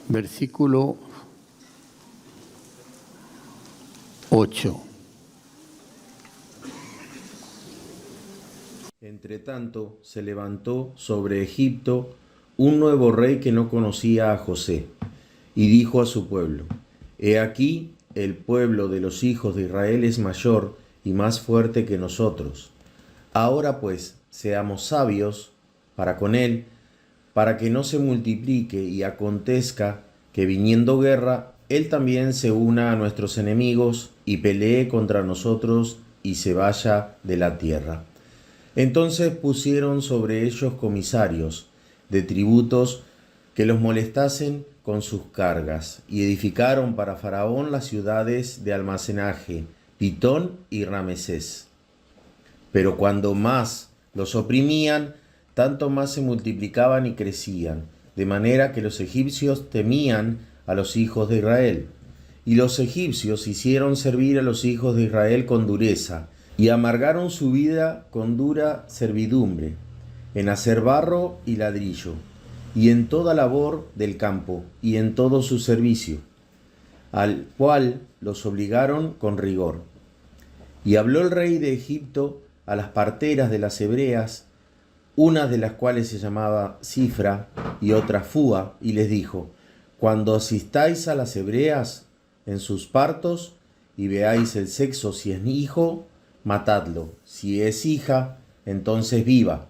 versículo 8. Entretanto, se levantó sobre Egipto un nuevo rey que no conocía a José, y dijo a su pueblo: He aquí, el pueblo de los hijos de Israel es mayor y más fuerte que nosotros. Ahora pues, seamos sabios para con él, para que no se multiplique y acontezca que viniendo guerra, él también se una a nuestros enemigos y pelee contra nosotros y se vaya de la tierra. Entonces pusieron sobre ellos comisarios de tributos que los molestasen con sus cargas, y edificaron para Faraón las ciudades de almacenaje, Pitón y Ramesés. Pero cuando más los oprimían, tanto más se multiplicaban y crecían, de manera que los egipcios temían a los hijos de Israel. Y los egipcios hicieron servir a los hijos de Israel con dureza, y amargaron su vida con dura servidumbre, en hacer barro y ladrillo, y en toda labor del campo, y en todo su servicio, al cual los obligaron con rigor. Y habló el rey de Egipto a las parteras de las hebreas, una de las cuales se llamaba Cifra y otra Fúa, y les dijo: Cuando asistáis a las hebreas en sus partos, y veáis el sexo, si es hijo, matadlo; si es hija, entonces viva.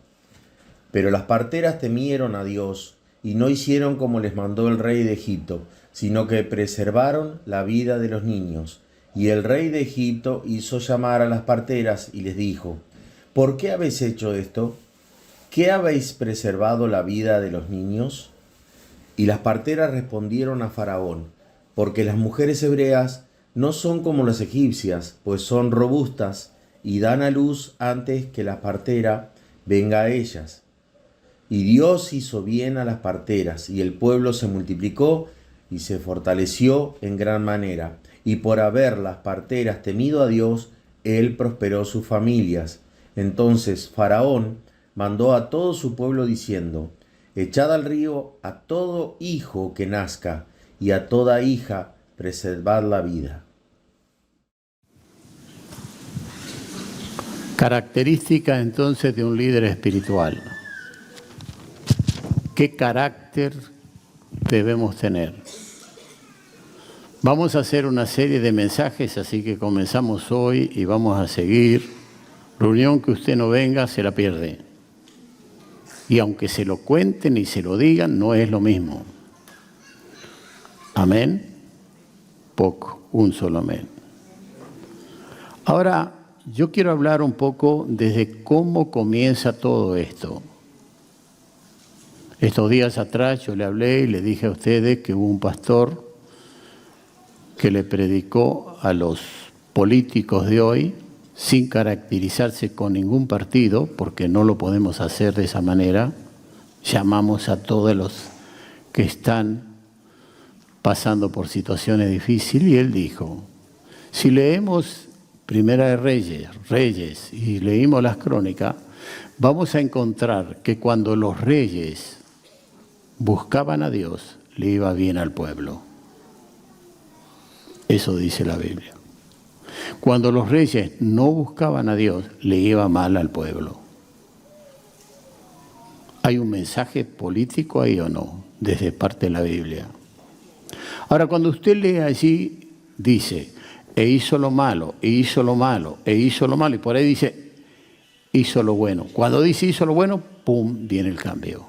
Pero las parteras temieron a Dios, y no hicieron como les mandó el rey de Egipto, sino que preservaron la vida de los niños. Y el rey de Egipto hizo llamar a las parteras y les dijo: ¿Por qué habéis hecho esto? ¿Qué habéis preservado la vida de los niños? Y las parteras respondieron a Faraón: Porque las mujeres hebreas no son como las egipcias, pues son robustas y dan a luz antes que la partera venga a ellas. Y Dios hizo bien a las parteras, y el pueblo se multiplicó y se fortaleció en gran manera. Y por haber las parteras temido a Dios, él prosperó sus familias. Entonces Faraón mandó a todo su pueblo diciendo: Echad al río a todo hijo que nazca, y a toda hija preservad la vida. Característica entonces de un líder espiritual. ¿Qué carácter debemos tener? Vamos a hacer una serie de mensajes, así que comenzamos hoy y vamos a seguir. Reunión que usted no venga, se la pierde. Y aunque se lo cuenten y se lo digan, no es lo mismo. Amén. Poco, un solo amén. Ahora, yo quiero hablar un poco desde cómo comienza todo esto. Estos días atrás yo le hablé y le dije a ustedes que hubo un pastor que le predicó a los políticos de hoy, sin caracterizarse con ningún partido, porque no lo podemos hacer de esa manera. Llamamos a todos los que están pasando por situaciones difíciles, y él dijo: si leemos Primera de Reyes, y leímos las crónicas, vamos a encontrar que cuando los reyes buscaban a Dios, le iba bien al pueblo. Eso dice la Biblia. Cuando los reyes no buscaban a Dios, le iba mal al pueblo. ¿Hay un mensaje político ahí o no? Desde parte de la Biblia. Ahora, cuando usted lee allí, dice: e hizo lo malo, e hizo lo malo, e hizo lo malo, y por ahí dice: hizo lo bueno. Cuando dice hizo lo bueno, ¡pum!, viene el cambio.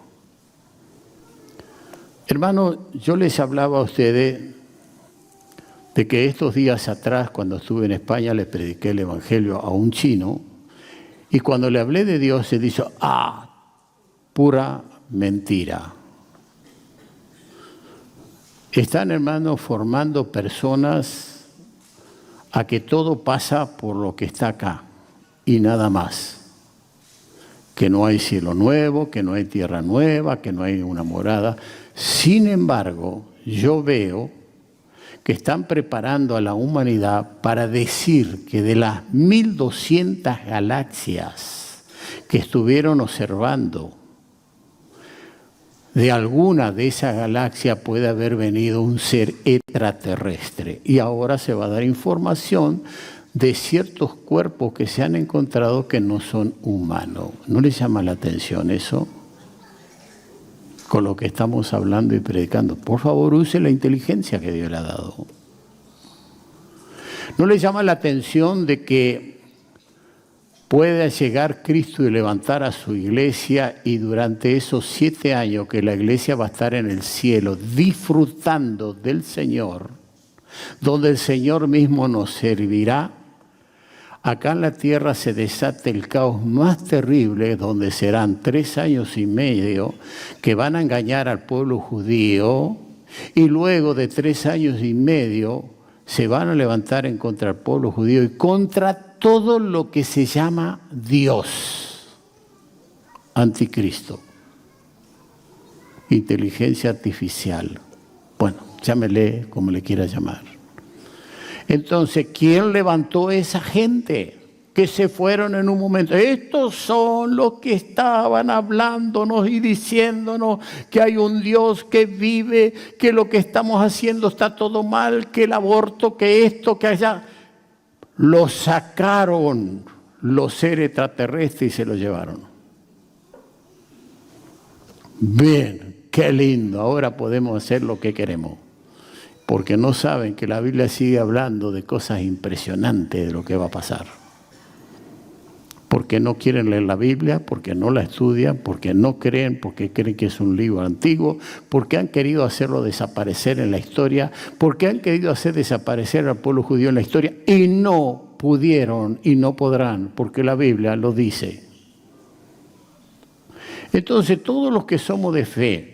Hermano, yo les hablaba a ustedes de que estos días atrás, cuando estuve en España, le prediqué el Evangelio a un chino, y cuando le hablé de Dios, se dijo: pura mentira. Están, hermanos, formando personas a que todo pasa por lo que está acá y nada más. Que no hay cielo nuevo, que no hay tierra nueva, que no hay una morada. Sin embargo, yo veo que están preparando a la humanidad para decir que de las 1200 galaxias que estuvieron observando de alguna de esa galaxia puede haber venido un ser extraterrestre. Y ahora se va a dar información de ciertos cuerpos que se han encontrado que no son humanos. ¿No les llama la atención eso? Con lo que estamos hablando y predicando. Por favor, use la inteligencia que Dios le ha dado. ¿No les llama la atención de que pueda llegar Cristo y levantar a su iglesia y durante esos 7 años que la iglesia va a estar en el cielo disfrutando del Señor, donde el Señor mismo nos servirá? Acá en la tierra se desata el caos más terrible, donde serán 3 años y medio que van a engañar al pueblo judío, y luego de 3 años y medio se van a levantar en contra del pueblo judío y contra todo lo que se llama Dios. Anticristo. Inteligencia artificial. Bueno, llámele como le quiera llamar. Entonces, ¿quién levantó a esa gente que se fueron en un momento? Estos son los que estaban hablándonos y diciéndonos que hay un Dios que vive, que lo que estamos haciendo está todo mal, que el aborto, que esto, que allá. Lo sacaron los seres extraterrestres y se lo llevaron. Bien, qué lindo, ahora podemos hacer lo que queremos. Porque no saben que la Biblia sigue hablando de cosas impresionantes de lo que va a pasar. Porque no quieren leer la Biblia, porque no la estudian, porque no creen, porque creen que es un libro antiguo, porque han querido hacerlo desaparecer en la historia, porque han querido hacer desaparecer al pueblo judío en la historia y no pudieron y no podrán, porque la Biblia lo dice. Entonces, todos los que somos de fe,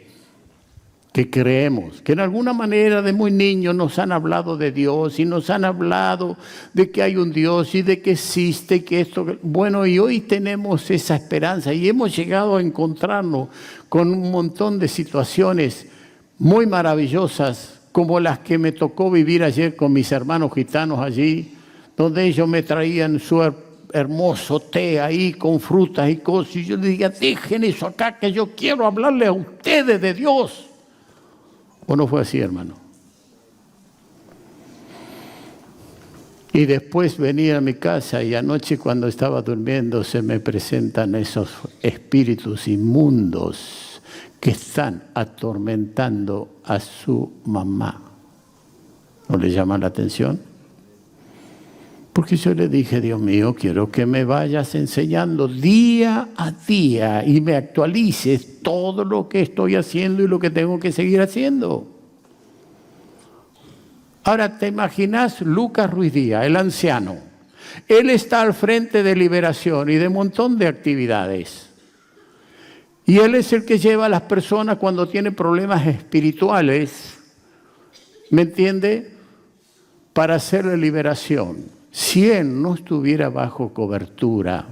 que creemos, que en alguna manera de muy niños nos han hablado de Dios y nos han hablado de que hay un Dios y de que existe y que esto, bueno, y hoy tenemos esa esperanza y hemos llegado a encontrarnos con un montón de situaciones muy maravillosas como las que me tocó vivir ayer con mis hermanos gitanos allí, donde ellos me traían su hermoso té ahí con frutas y cosas, y yo les dije, dejen eso acá que yo quiero hablarle a ustedes de Dios. ¿O no fue así, hermano? Y después venía a mi casa y anoche cuando estaba durmiendo se me presentan esos espíritus inmundos que están atormentando a su mamá. ¿No le llama la atención? Porque yo le dije, Dios mío, quiero que me vayas enseñando día a día y me actualices todo lo que estoy haciendo y lo que tengo que seguir haciendo. Ahora, ¿te imaginas Lucas Ruiz Díaz, el anciano? Él está al frente de Liberación y de un montón de actividades. Y él es el que lleva a las personas cuando tienen problemas espirituales, ¿me entiende? Para hacerle liberación. Si él no estuviera bajo cobertura,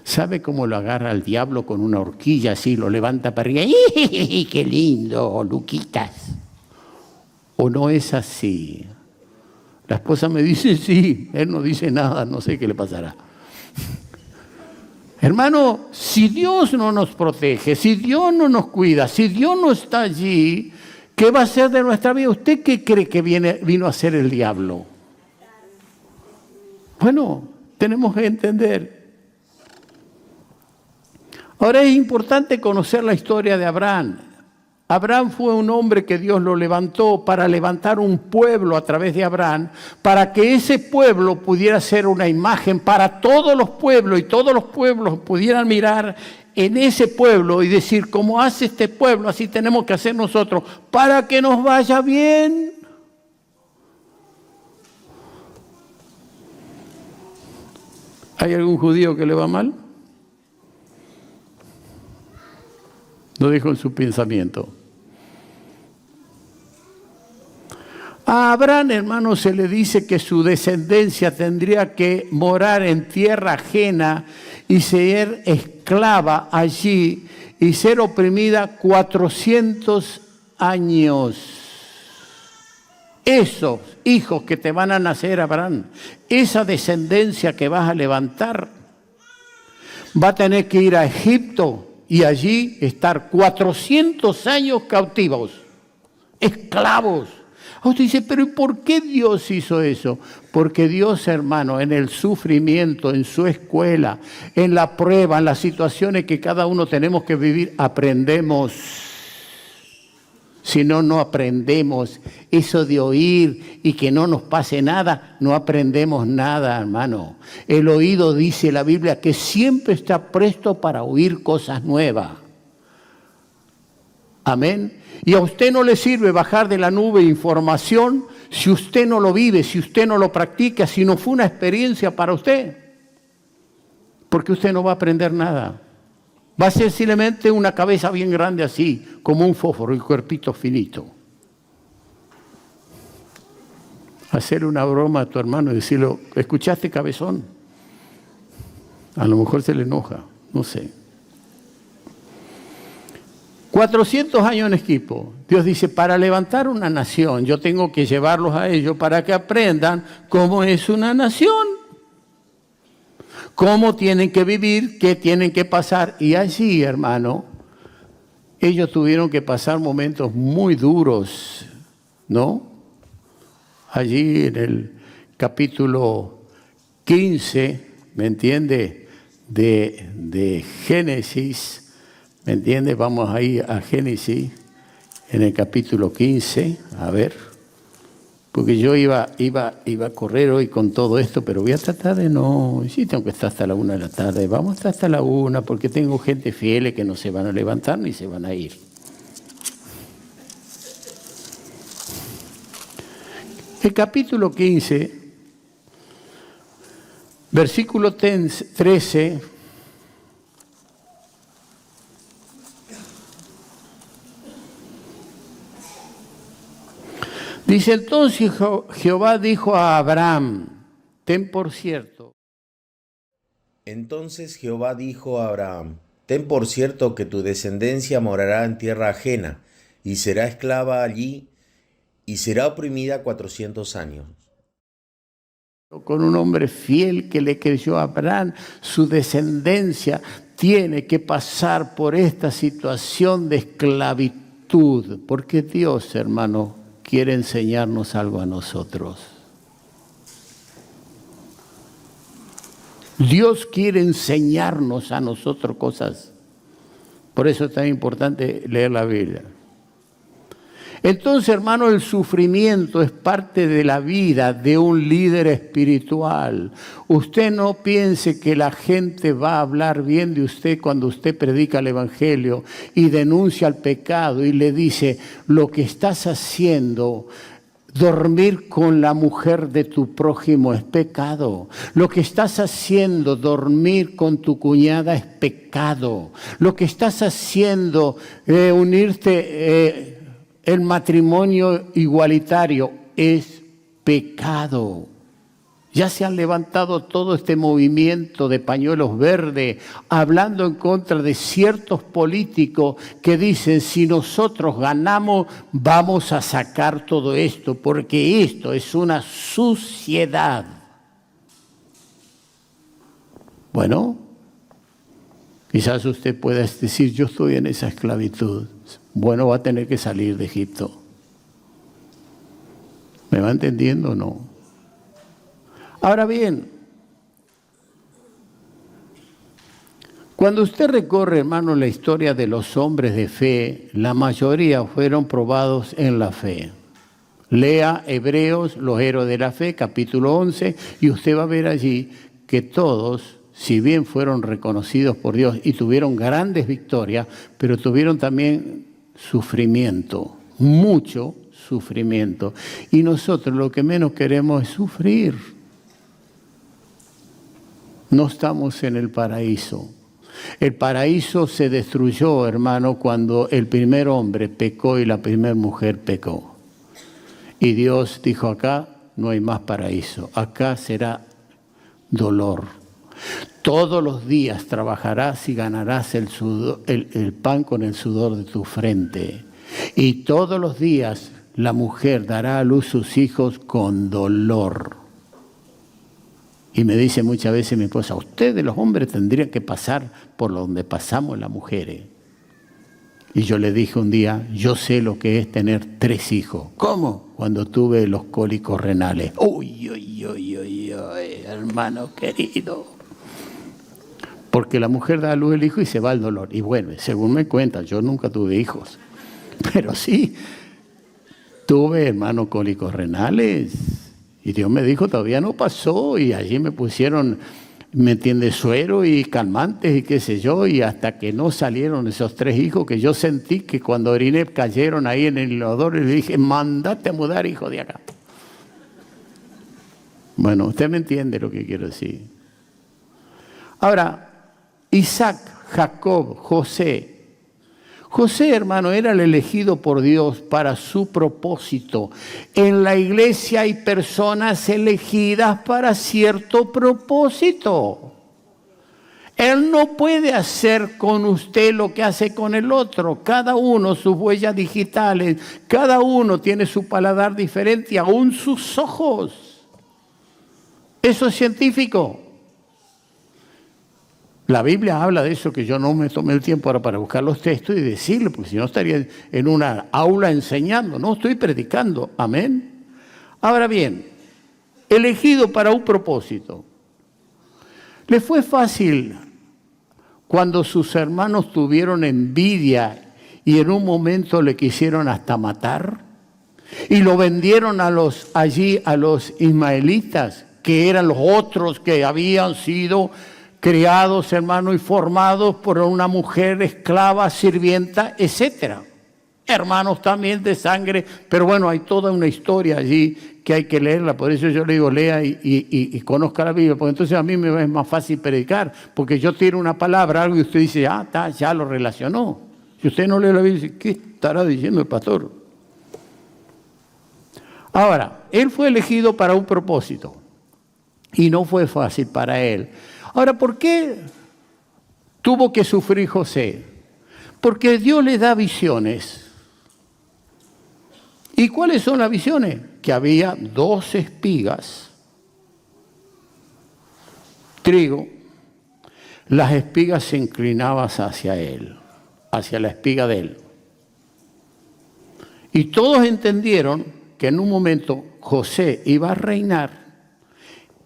¿sabe cómo lo agarra el diablo con una horquilla así, lo levanta para arriba? ¡Ih, qué lindo, Luquitas! ¿O no es así? La esposa me dice sí, él no dice nada, no sé qué le pasará. Hermano, si Dios no nos protege, si Dios no nos cuida, si Dios no está allí, ¿qué va a hacer de nuestra vida? ¿Usted qué cree que vino a hacer el diablo? Bueno, tenemos que entender. Ahora es importante conocer la historia de Abraham. Abraham fue un hombre que Dios lo levantó para levantar un pueblo a través de Abraham, para que ese pueblo pudiera ser una imagen para todos los pueblos y todos los pueblos pudieran mirar en ese pueblo y decir, como hace este pueblo, así tenemos que hacer nosotros, para que nos vaya bien. ¿Hay algún judío que le va mal? Lo dijo en su pensamiento. A Abraham, hermano, se le dice que su descendencia tendría que morar en tierra ajena y ser esclava allí y ser oprimida 400 años. Esos hijos que te van a nacer, Abraham, esa descendencia que vas a levantar, va a tener que ir a Egipto y allí estar 400 años cautivos, esclavos. Usted dice, pero ¿y por qué Dios hizo eso? Porque Dios, hermano, en el sufrimiento, en su escuela, en la prueba, en las situaciones que cada uno tenemos que vivir, aprendemos. Si no, no aprendemos. Eso de oír y que no nos pase nada, no aprendemos nada, hermano. El oído, dice la Biblia, que siempre está presto para oír cosas nuevas. Amén. Y a usted no le sirve bajar de la nube información si usted no lo vive, si usted no lo practica, si no fue una experiencia para usted. Porque usted no va a aprender nada. Va a ser simplemente una cabeza bien grande así, como un fósforo, el cuerpito finito. Hacerle una broma a tu hermano y decirle, ¿escuchaste, cabezón? A lo mejor se le enoja, no sé. 400 años en Egipto. Dios dice, para levantar una nación, yo tengo que llevarlos a ellos para que aprendan cómo es una nación. Cómo tienen que vivir, qué tienen que pasar. Y allí, hermano, ellos tuvieron que pasar momentos muy duros, ¿no? Allí en el capítulo 15, ¿me entiende? De Génesis. ¿Me entiende? Vamos ahí a Génesis, en el capítulo 15, a ver, porque yo iba a correr hoy con todo esto, pero voy a tratar de no, sí tengo que estar hasta la 1 de la tarde, vamos a estar hasta la 1, porque tengo gente fiel que no se van a levantar ni se van a ir. El capítulo 15, versículo 13, dice, entonces Jehová dijo a Abraham, ten por cierto. Entonces Jehová dijo a Abraham, ten por cierto que tu descendencia morará en tierra ajena, y será esclava allí, y será oprimida 400 años. Con un hombre fiel que le creyó a Abraham, su descendencia tiene que pasar por esta situación de esclavitud, porque Dios, hermano, quiere enseñarnos algo a nosotros. Dios quiere enseñarnos a nosotros cosas. Por eso es tan importante leer la Biblia. Entonces, hermano, el sufrimiento es parte de la vida de un líder espiritual. Usted no piense que la gente va a hablar bien de usted cuando usted predica el Evangelio y denuncia el pecado y le dice, lo que estás haciendo, dormir con la mujer de tu prójimo es pecado. Lo que estás haciendo, dormir con tu cuñada es pecado. Lo que estás haciendo, unirte... el matrimonio igualitario es pecado. Ya se han levantado todo este movimiento de pañuelos verdes, hablando en contra de ciertos políticos que dicen, si nosotros ganamos, vamos a sacar todo esto, porque esto es una suciedad. Bueno, quizás usted pueda decir, yo estoy en esa esclavitud. Bueno, va a tener que salir de Egipto. ¿Me va entendiendo o no? Ahora bien, cuando usted recorre, hermano, la historia de los hombres de fe, la mayoría fueron probados en la fe. Lea Hebreos, los héroes de la fe, capítulo 11, y usted va a ver allí que todos, si bien fueron reconocidos por Dios y tuvieron grandes victorias, pero tuvieron también sufrimiento, mucho sufrimiento. Y nosotros lo que menos queremos es sufrir. No estamos en el paraíso. El paraíso se destruyó, hermano, cuando el primer hombre pecó y la primera mujer pecó. Y Dios dijo, acá no hay más paraíso, acá será dolor. Todos los días trabajarás y ganarás el pan con el sudor de tu frente. Y todos los días la mujer dará a luz sus hijos con dolor. Y me dice muchas veces mi esposa, ustedes los hombres tendrían que pasar por donde pasamos las mujeres. Y yo le dije un día, yo sé lo que es tener 3 hijos. ¿Cómo? Cuando tuve los cólicos renales. Uy, uy, uy, uy, uy, hermano querido. Porque la mujer da a luz el hijo y se va el dolor. Y bueno, según me cuenta, yo nunca tuve hijos. Pero sí, tuve, hermano, cólicos renales. Y Dios me dijo, todavía no pasó. Y allí me pusieron, ¿me entiendes?, suero y calmantes y qué sé yo. Y hasta que no salieron esos 3 hijos, que yo sentí que cuando oriné cayeron ahí en el inodoro, y le dije, mandate a mudar, hijo, de acá. Bueno, usted me entiende lo que quiero decir. Ahora, Isaac, Jacob, José. José, hermano, era el elegido por Dios para su propósito. En la iglesia hay personas elegidas para cierto propósito. Él no puede hacer con usted lo que hace con el otro. Cada uno sus huellas digitales, cada uno tiene su paladar diferente y aún sus ojos. Eso es científico. La Biblia habla de eso, que yo no me tomé el tiempo ahora para buscar los textos y decirle, porque si no estaría en una aula enseñando, no estoy predicando, amén. Ahora bien, elegido para un propósito. ¿Le fue fácil cuando sus hermanos tuvieron envidia y en un momento le quisieron hasta matar? Y lo vendieron a los ismaelitas, que eran los otros que habían sido criados, hermano, y formados por una mujer esclava, sirvienta, etcétera. Hermanos también de sangre, pero bueno, hay toda una historia allí que hay que leerla. Por eso yo le digo, lea y conozca la Biblia, porque entonces a mí me es más fácil predicar, porque yo tiro una palabra, algo, y usted dice, ya lo relacionó. Si usted no lee la Biblia, dice, ¿qué estará diciendo el pastor? Ahora, él fue elegido para un propósito, y no fue fácil para él. Ahora, ¿por qué tuvo que sufrir José? Porque Dios le da visiones. ¿Y cuáles son las visiones? Que había 2 espigas, trigo. Las espigas se inclinaban hacia él, hacia la espiga de él. Y todos entendieron que en un momento José iba a reinar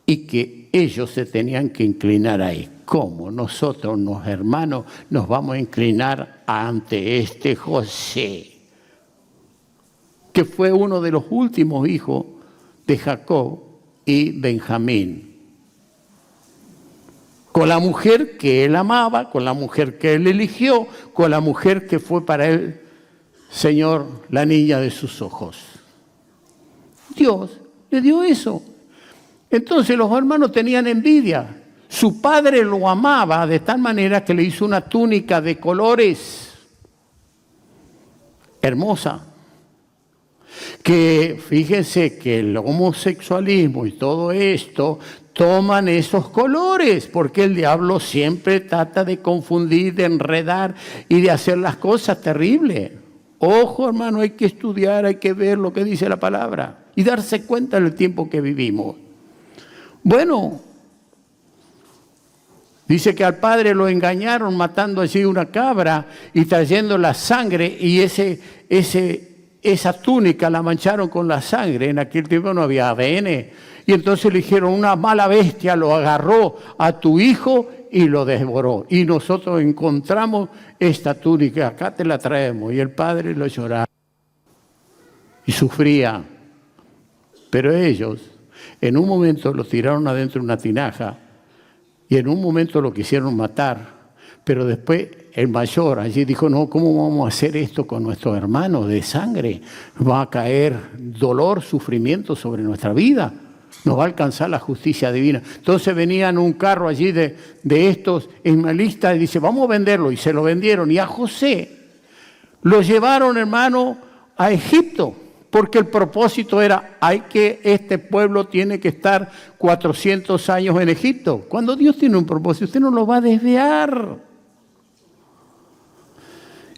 y que ellos se tenían que inclinar ahí. ¿Cómo nosotros, los hermanos, nos vamos a inclinar ante este José, que fue uno de los últimos hijos de Jacob y Benjamín? Con la mujer que él amaba, con la mujer que él eligió, con la mujer que fue para él, Señor, la niña de sus ojos. Dios le dio eso. Entonces los hermanos tenían envidia. Su padre lo amaba de tal manera que le hizo una túnica de colores hermosa. Que fíjense que el homosexualismo y todo esto toman esos colores, porque el diablo siempre trata de confundir, de enredar y de hacer las cosas terribles. Ojo, hermano, hay que estudiar, hay que ver lo que dice la palabra y darse cuenta del tiempo que vivimos. Bueno, dice que al padre lo engañaron matando allí una cabra y trayendo la sangre, y esa túnica la mancharon con la sangre. En aquel tiempo no había ADN. Y entonces le dijeron, una mala bestia lo agarró a tu hijo y lo devoró. Y nosotros encontramos esta túnica, acá te la traemos. Y el padre lo lloraba y sufría. Pero ellos en un momento lo tiraron adentro de una tinaja y en un momento lo quisieron matar. Pero después el mayor allí dijo, no, ¿cómo vamos a hacer esto con nuestros hermanos de sangre? Va a caer dolor, sufrimiento sobre nuestra vida. Nos va a alcanzar la justicia divina. Entonces venían un carro allí de estos ismaelitas y dice, vamos a venderlo. Y se lo vendieron. Y a José lo llevaron, hermano, a Egipto. Porque el propósito era, este pueblo tiene que estar 400 años en Egipto. Cuando Dios tiene un propósito, usted no lo va a desviar.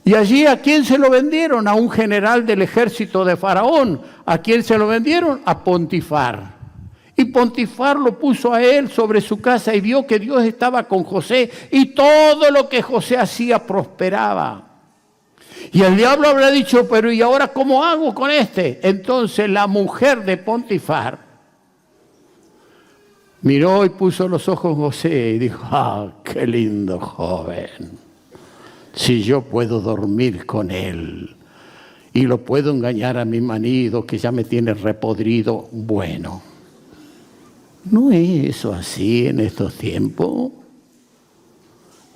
Y allí, ¿a quién se lo vendieron? A un general del ejército de Faraón. ¿A quién se lo vendieron? A Pontifar. Y Potifar lo puso a él sobre su casa y vio que Dios estaba con José y todo lo que José hacía prosperaba. Y el diablo habrá dicho, pero ¿y ahora cómo hago con este? Entonces la mujer de Potifar miró y puso los ojos en José y dijo, qué lindo joven. Si yo puedo dormir con él y lo puedo engañar a mi marido que ya me tiene repodrido, bueno. ¿No es eso así en estos tiempos?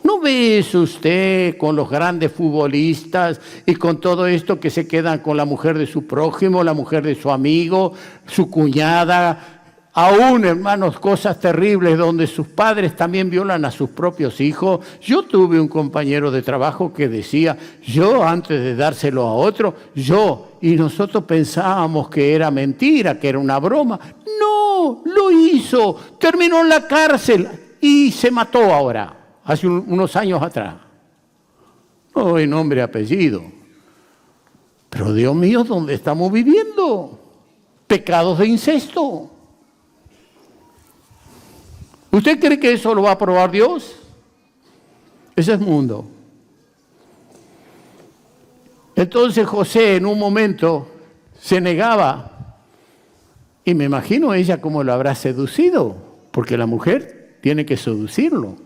¿No ve eso usted con los grandes futbolistas y con todo esto que se quedan con la mujer de su prójimo, la mujer de su amigo, su cuñada? Aún, hermanos, cosas terribles donde sus padres también violan a sus propios hijos. Yo tuve un compañero de trabajo que decía, yo antes de dárselo a otro, y nosotros pensábamos que era mentira, que era una broma. No, lo hizo, terminó en la cárcel y se mató ahora, hace unos años atrás. No hay nombre y apellido. Pero Dios mío, ¿dónde estamos viviendo? Pecados de incesto. ¿Usted cree que eso lo va a aprobar Dios? Ese es mundo. Entonces José en un momento se negaba. Y me imagino ella cómo lo habrá seducido, porque la mujer tiene que seducirlo.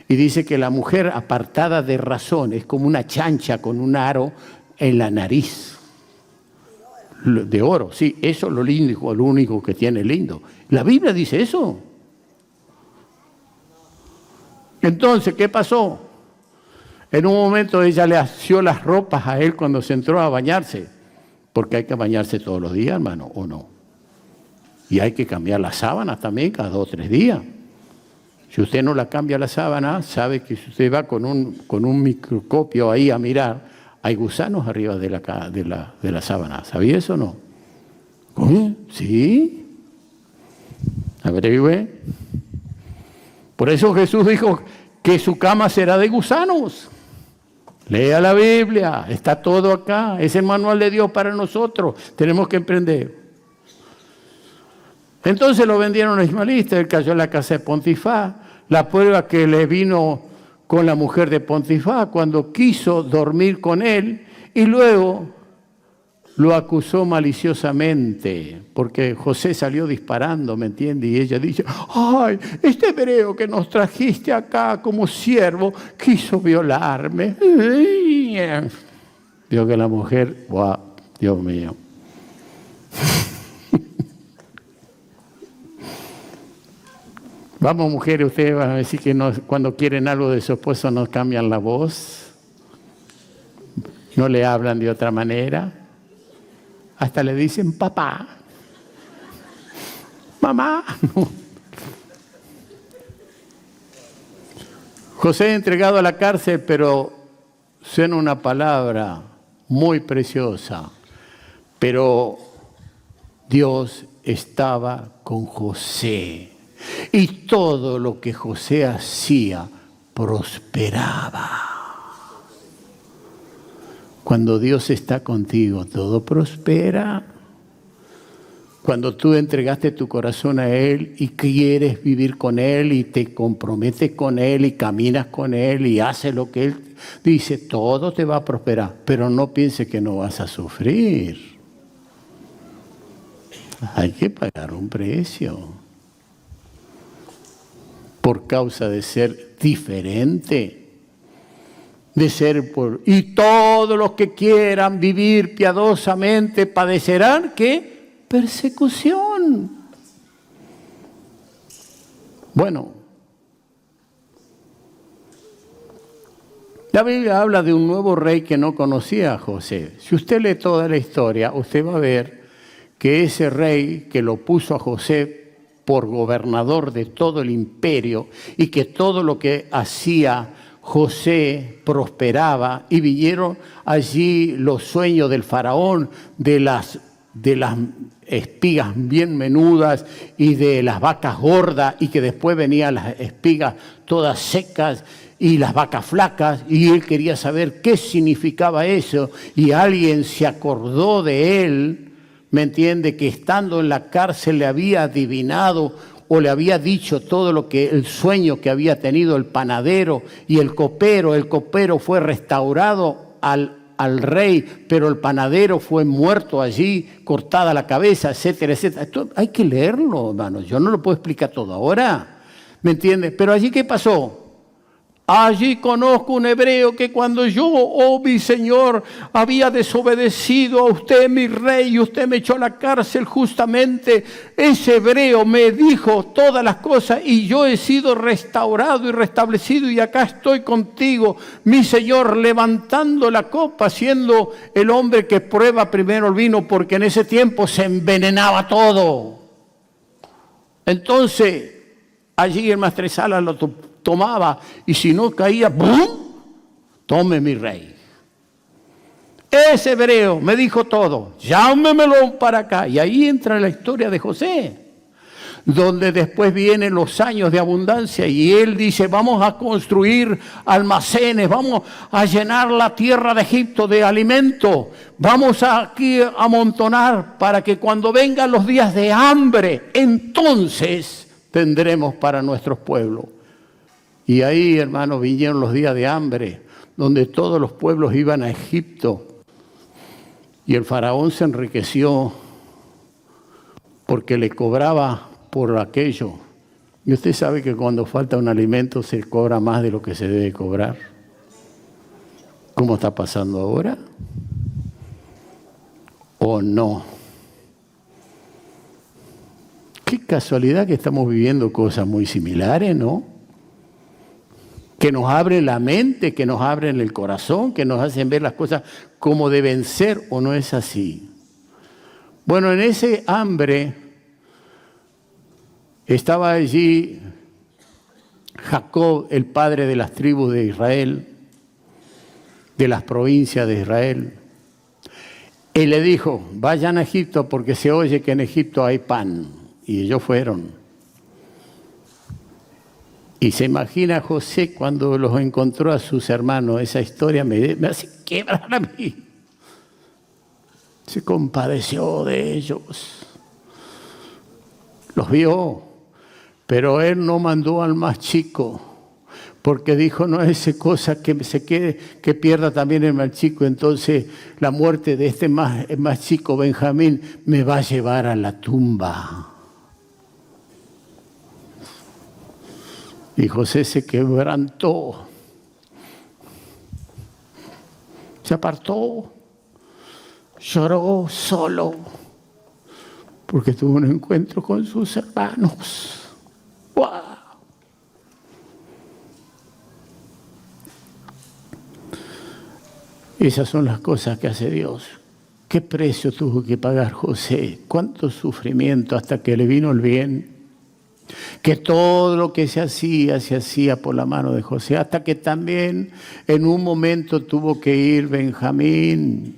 Y dice que la mujer apartada de razón es como una chancha con un aro en la nariz. De oro, sí, eso es lo lindo, lo único que tiene lindo. La Biblia dice eso. Entonces, ¿qué pasó? En un momento ella le asió las ropas a él cuando se entró a bañarse, porque hay que bañarse todos los días, hermano, ¿o no? Y hay que cambiar las sábanas también cada 2 o 3 días. Si usted no la cambia la sábana, sabe que si usted va con un microscopio ahí a mirar, hay gusanos arriba de la sábana. ¿Sabía eso o no? ¿Cómo? ¿Sí? Averigüe. Por eso Jesús dijo que su cama será de gusanos. Lea la Biblia, está todo acá. Es el manual de Dios para nosotros. Tenemos que emprender. Entonces lo vendieron a Ismaelita, él cayó en la casa de Potifar. La prueba que le vino con la mujer de Potifar cuando quiso dormir con él y luego lo acusó maliciosamente, porque José salió disparando, ¿me entiende? Y ella dice, ay, este hebreo que nos trajiste acá como siervo quiso violarme. Digo que la mujer, wow, Dios mío. Vamos, mujeres, ustedes van a decir que no, cuando quieren algo de su esposo no cambian la voz, no le hablan de otra manera. Hasta le dicen papá, mamá. José entregado a la cárcel, pero suena una palabra muy preciosa. Pero Dios estaba con José y todo lo que José hacía prosperaba. Cuando Dios está contigo, todo prospera. Cuando tú entregaste tu corazón a Él y quieres vivir con Él y te comprometes con Él y caminas con Él y haces lo que Él dice, todo te va a prosperar. Pero no pienses que no vas a sufrir. Hay que pagar un precio por causa de ser diferente. Y todos los que quieran vivir piadosamente padecerán, ¿qué? Persecución. Bueno, la Biblia habla de un nuevo rey que no conocía a José. Si usted lee toda la historia, usted va a ver que ese rey que lo puso a José por gobernador de todo el imperio y que todo lo que hacía José prosperaba, y vinieron allí los sueños del faraón, de las espigas bien menudas y de las vacas gordas, y que después venían las espigas todas secas y las vacas flacas, y él quería saber qué significaba eso, y alguien se acordó de él ¿me entiende? Que estando en la cárcel le había adivinado o le había dicho todo lo que el sueño que había tenido el panadero y el copero fue restaurado al rey, pero el panadero fue muerto allí, cortada la cabeza, etcétera, etcétera. Esto hay que leerlo, hermano, yo no lo puedo explicar todo ahora, ¿me entiende? Pero allí, ¿qué pasó? Allí conozco un hebreo que cuando yo, oh mi Señor, había desobedecido a usted, mi rey, y usted me echó a la cárcel justamente, ese hebreo me dijo todas las cosas y yo he sido restaurado y restablecido y acá estoy contigo, mi Señor, levantando la copa, siendo el hombre que prueba primero el vino, porque en ese tiempo se envenenaba todo. Entonces, allí el maestresala lo tomaba y si no caía, ¡bum!, tome mi rey. Ese hebreo me dijo todo, llámemelo para acá. Y ahí entra la historia de José, donde después vienen los años de abundancia y él dice, vamos a construir almacenes, vamos a llenar la tierra de Egipto de alimento, vamos aquí a amontonar para que cuando vengan los días de hambre, entonces tendremos para nuestros pueblos. Y ahí, hermanos, vinieron los días de hambre, donde todos los pueblos iban a Egipto. Y el faraón se enriqueció porque le cobraba por aquello. Y usted sabe que cuando falta un alimento se cobra más de lo que se debe cobrar. ¿Cómo está pasando ahora? ¿O no? Qué casualidad que estamos viviendo cosas muy similares, ¿no? Que nos abren la mente, que nos abren el corazón, que nos hacen ver las cosas como deben ser, ¿o no es así? Bueno, en ese hambre estaba allí Jacob, el padre de las tribus de Israel, de las provincias de Israel, y le dijo, vayan a Egipto porque se oye que en Egipto hay pan. Y ellos fueron. Y se imagina José cuando los encontró a sus hermanos. Esa historia me hace quebrar a mí. Se compadeció de ellos. Los vio. Pero él no mandó al más chico. Porque dijo, no es cosa que se quede, que pierda también el más chico. Entonces la muerte de este más chico, Benjamín, me va a llevar a la tumba. Y José se quebrantó, se apartó, lloró solo, porque tuvo un encuentro con sus hermanos. ¡Wow! Esas son las cosas que hace Dios. ¿Qué precio tuvo que pagar José? ¿Cuánto sufrimiento hasta que le vino el bien? Que todo lo que se hacía por la mano de José, hasta que también en un momento tuvo que ir Benjamín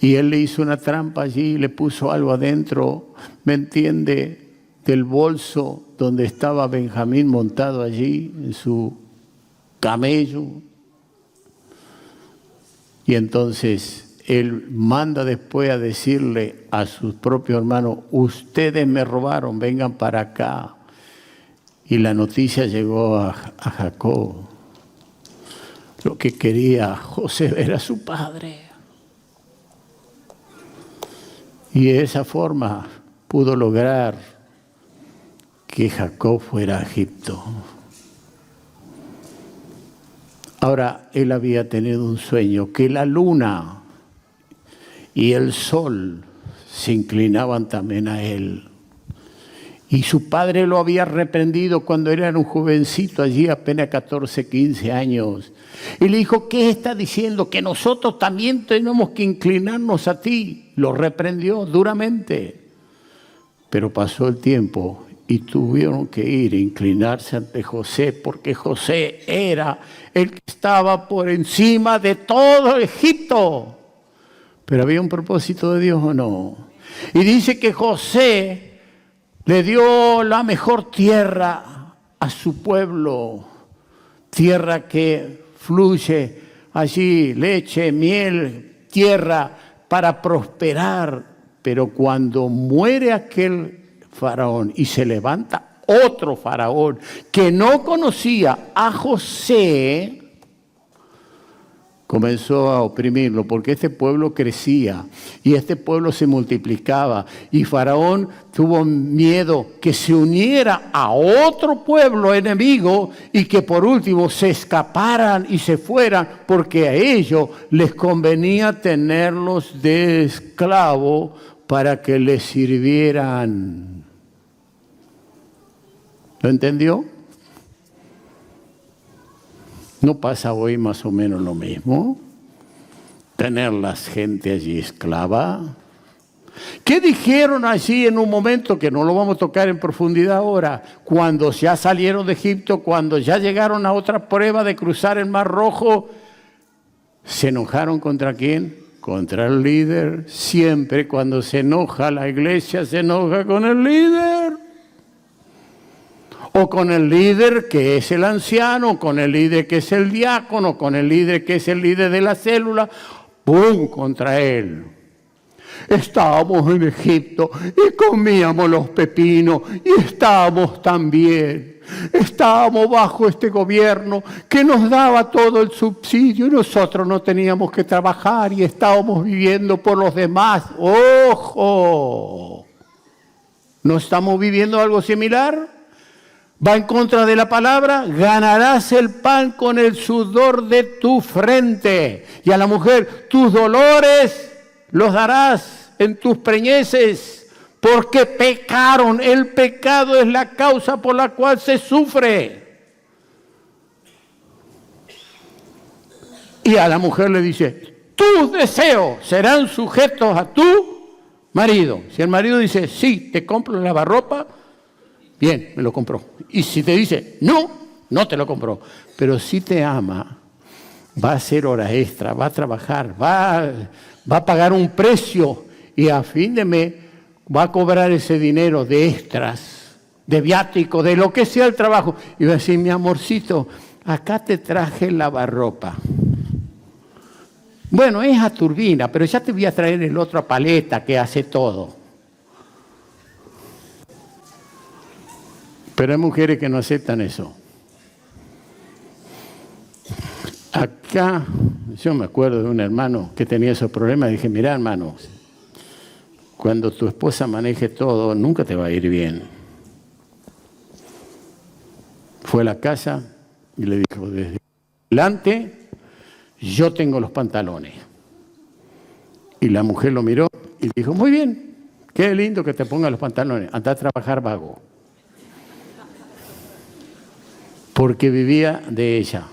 y él le hizo una trampa allí, le puso algo adentro, ¿me entiende?, del bolso donde estaba Benjamín montado allí en su camello. Y entonces él manda después a decirle a sus propios hermanos, ustedes me robaron, vengan para acá. Y la noticia llegó a Jacob. Lo que quería José ver a su padre. Y de esa forma pudo lograr que Jacob fuera a Egipto. Ahora, él había tenido un sueño, que la luna y el sol se inclinaban también a él. Y su padre lo había reprendido cuando era un jovencito, allí apenas 14, 15 años. Y le dijo, ¿qué está diciendo? Que nosotros también tenemos que inclinarnos a ti. Lo reprendió duramente. Pero pasó el tiempo y tuvieron que ir a inclinarse ante José, porque José era el que estaba por encima de todo Egipto. Pero había un propósito de Dios, ¿o no? Y dice que José le dio la mejor tierra a su pueblo, tierra que fluye allí, leche, miel, tierra para prosperar. Pero cuando muere aquel faraón y se levanta otro faraón que no conocía a José, comenzó a oprimirlo, porque este pueblo crecía y este pueblo se multiplicaba, y Faraón tuvo miedo que se uniera a otro pueblo enemigo y que por último se escaparan y se fueran, porque a ellos les convenía tenerlos de esclavo para que les sirvieran. ¿Lo entendió? ¿No pasa hoy más o menos lo mismo? Tener la gente allí esclava. ¿Qué dijeron allí en un momento que no lo vamos a tocar en profundidad ahora? Cuando ya salieron de Egipto, cuando ya llegaron a otra prueba de cruzar el Mar Rojo, ¿se enojaron contra quién? Contra el líder. Siempre cuando se enoja la iglesia, se enoja con el líder. O con el líder que es el anciano, con el líder que es el diácono, con el líder que es el líder de la célula. ¡Pum! Contra él. Estábamos en Egipto y comíamos los pepinos y estábamos tan bien. Estábamos bajo este gobierno que nos daba todo el subsidio y nosotros no teníamos que trabajar y estábamos viviendo por los demás. ¡Ojo! ¿No estamos viviendo algo similar? Va en contra de la palabra, ganarás el pan con el sudor de tu frente. Y a la mujer, tus dolores los darás en tus preñeces, porque pecaron. El pecado es la causa por la cual se sufre. Y a la mujer le dice, tus deseos serán sujetos a tu marido. Si el marido dice, sí, te compro el lavarropa, bien, me lo compró. Y si te dice, no, no te lo compró. Pero si te ama, va a hacer hora extra, va a trabajar, va a pagar un precio y a fin de mes va a cobrar ese dinero de extras, de viático, de lo que sea el trabajo. Y va a decir, mi amorcito, acá te traje el lavarropa. Bueno, es a turbina, pero ya te voy a traer el otro a paleta que hace todo. Pero hay mujeres que no aceptan eso. Acá, yo me acuerdo de un hermano que tenía esos problemas. Dije, mira, hermano, cuando tu esposa maneje todo, nunca te va a ir bien. Fue a la casa y le dijo, desde adelante, yo tengo los pantalones. Y la mujer lo miró y dijo, muy bien, qué lindo que te pongas los pantalones, anda a trabajar vago. Porque vivía de ella.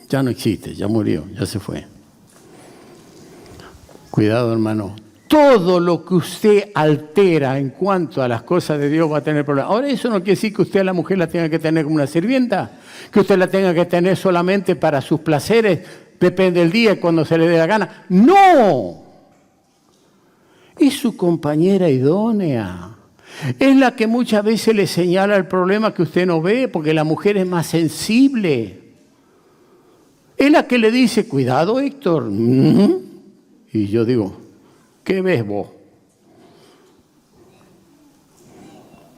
Ya no existe, ya murió, ya se fue. Cuidado, hermano. Todo lo que usted altera en cuanto a las cosas de Dios va a tener problemas. Ahora, eso no quiere decir que usted a la mujer la tenga que tener como una sirvienta, que usted la tenga que tener solamente para sus placeres, depende del día, cuando se le dé la gana. ¡No! Es su compañera idónea. Es la que muchas veces le señala el problema que usted no ve, porque la mujer es más sensible. Es la que le dice, cuidado, Héctor. Y yo digo, ¿qué ves vos?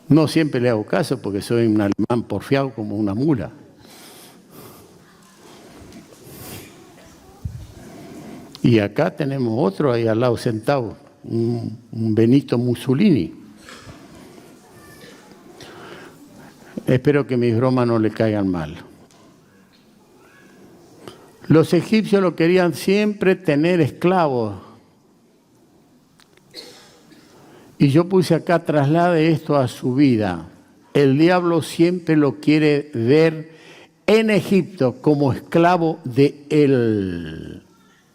No siempre le hago caso porque soy un alemán porfiado como una mula. Y acá tenemos otro ahí al lado sentado, un Benito Mussolini. Espero que mis bromas no le caigan mal. Los egipcios lo querían siempre tener esclavos. Y yo puse acá, traslade esto a su vida. El diablo siempre lo quiere ver en Egipto como esclavo de él.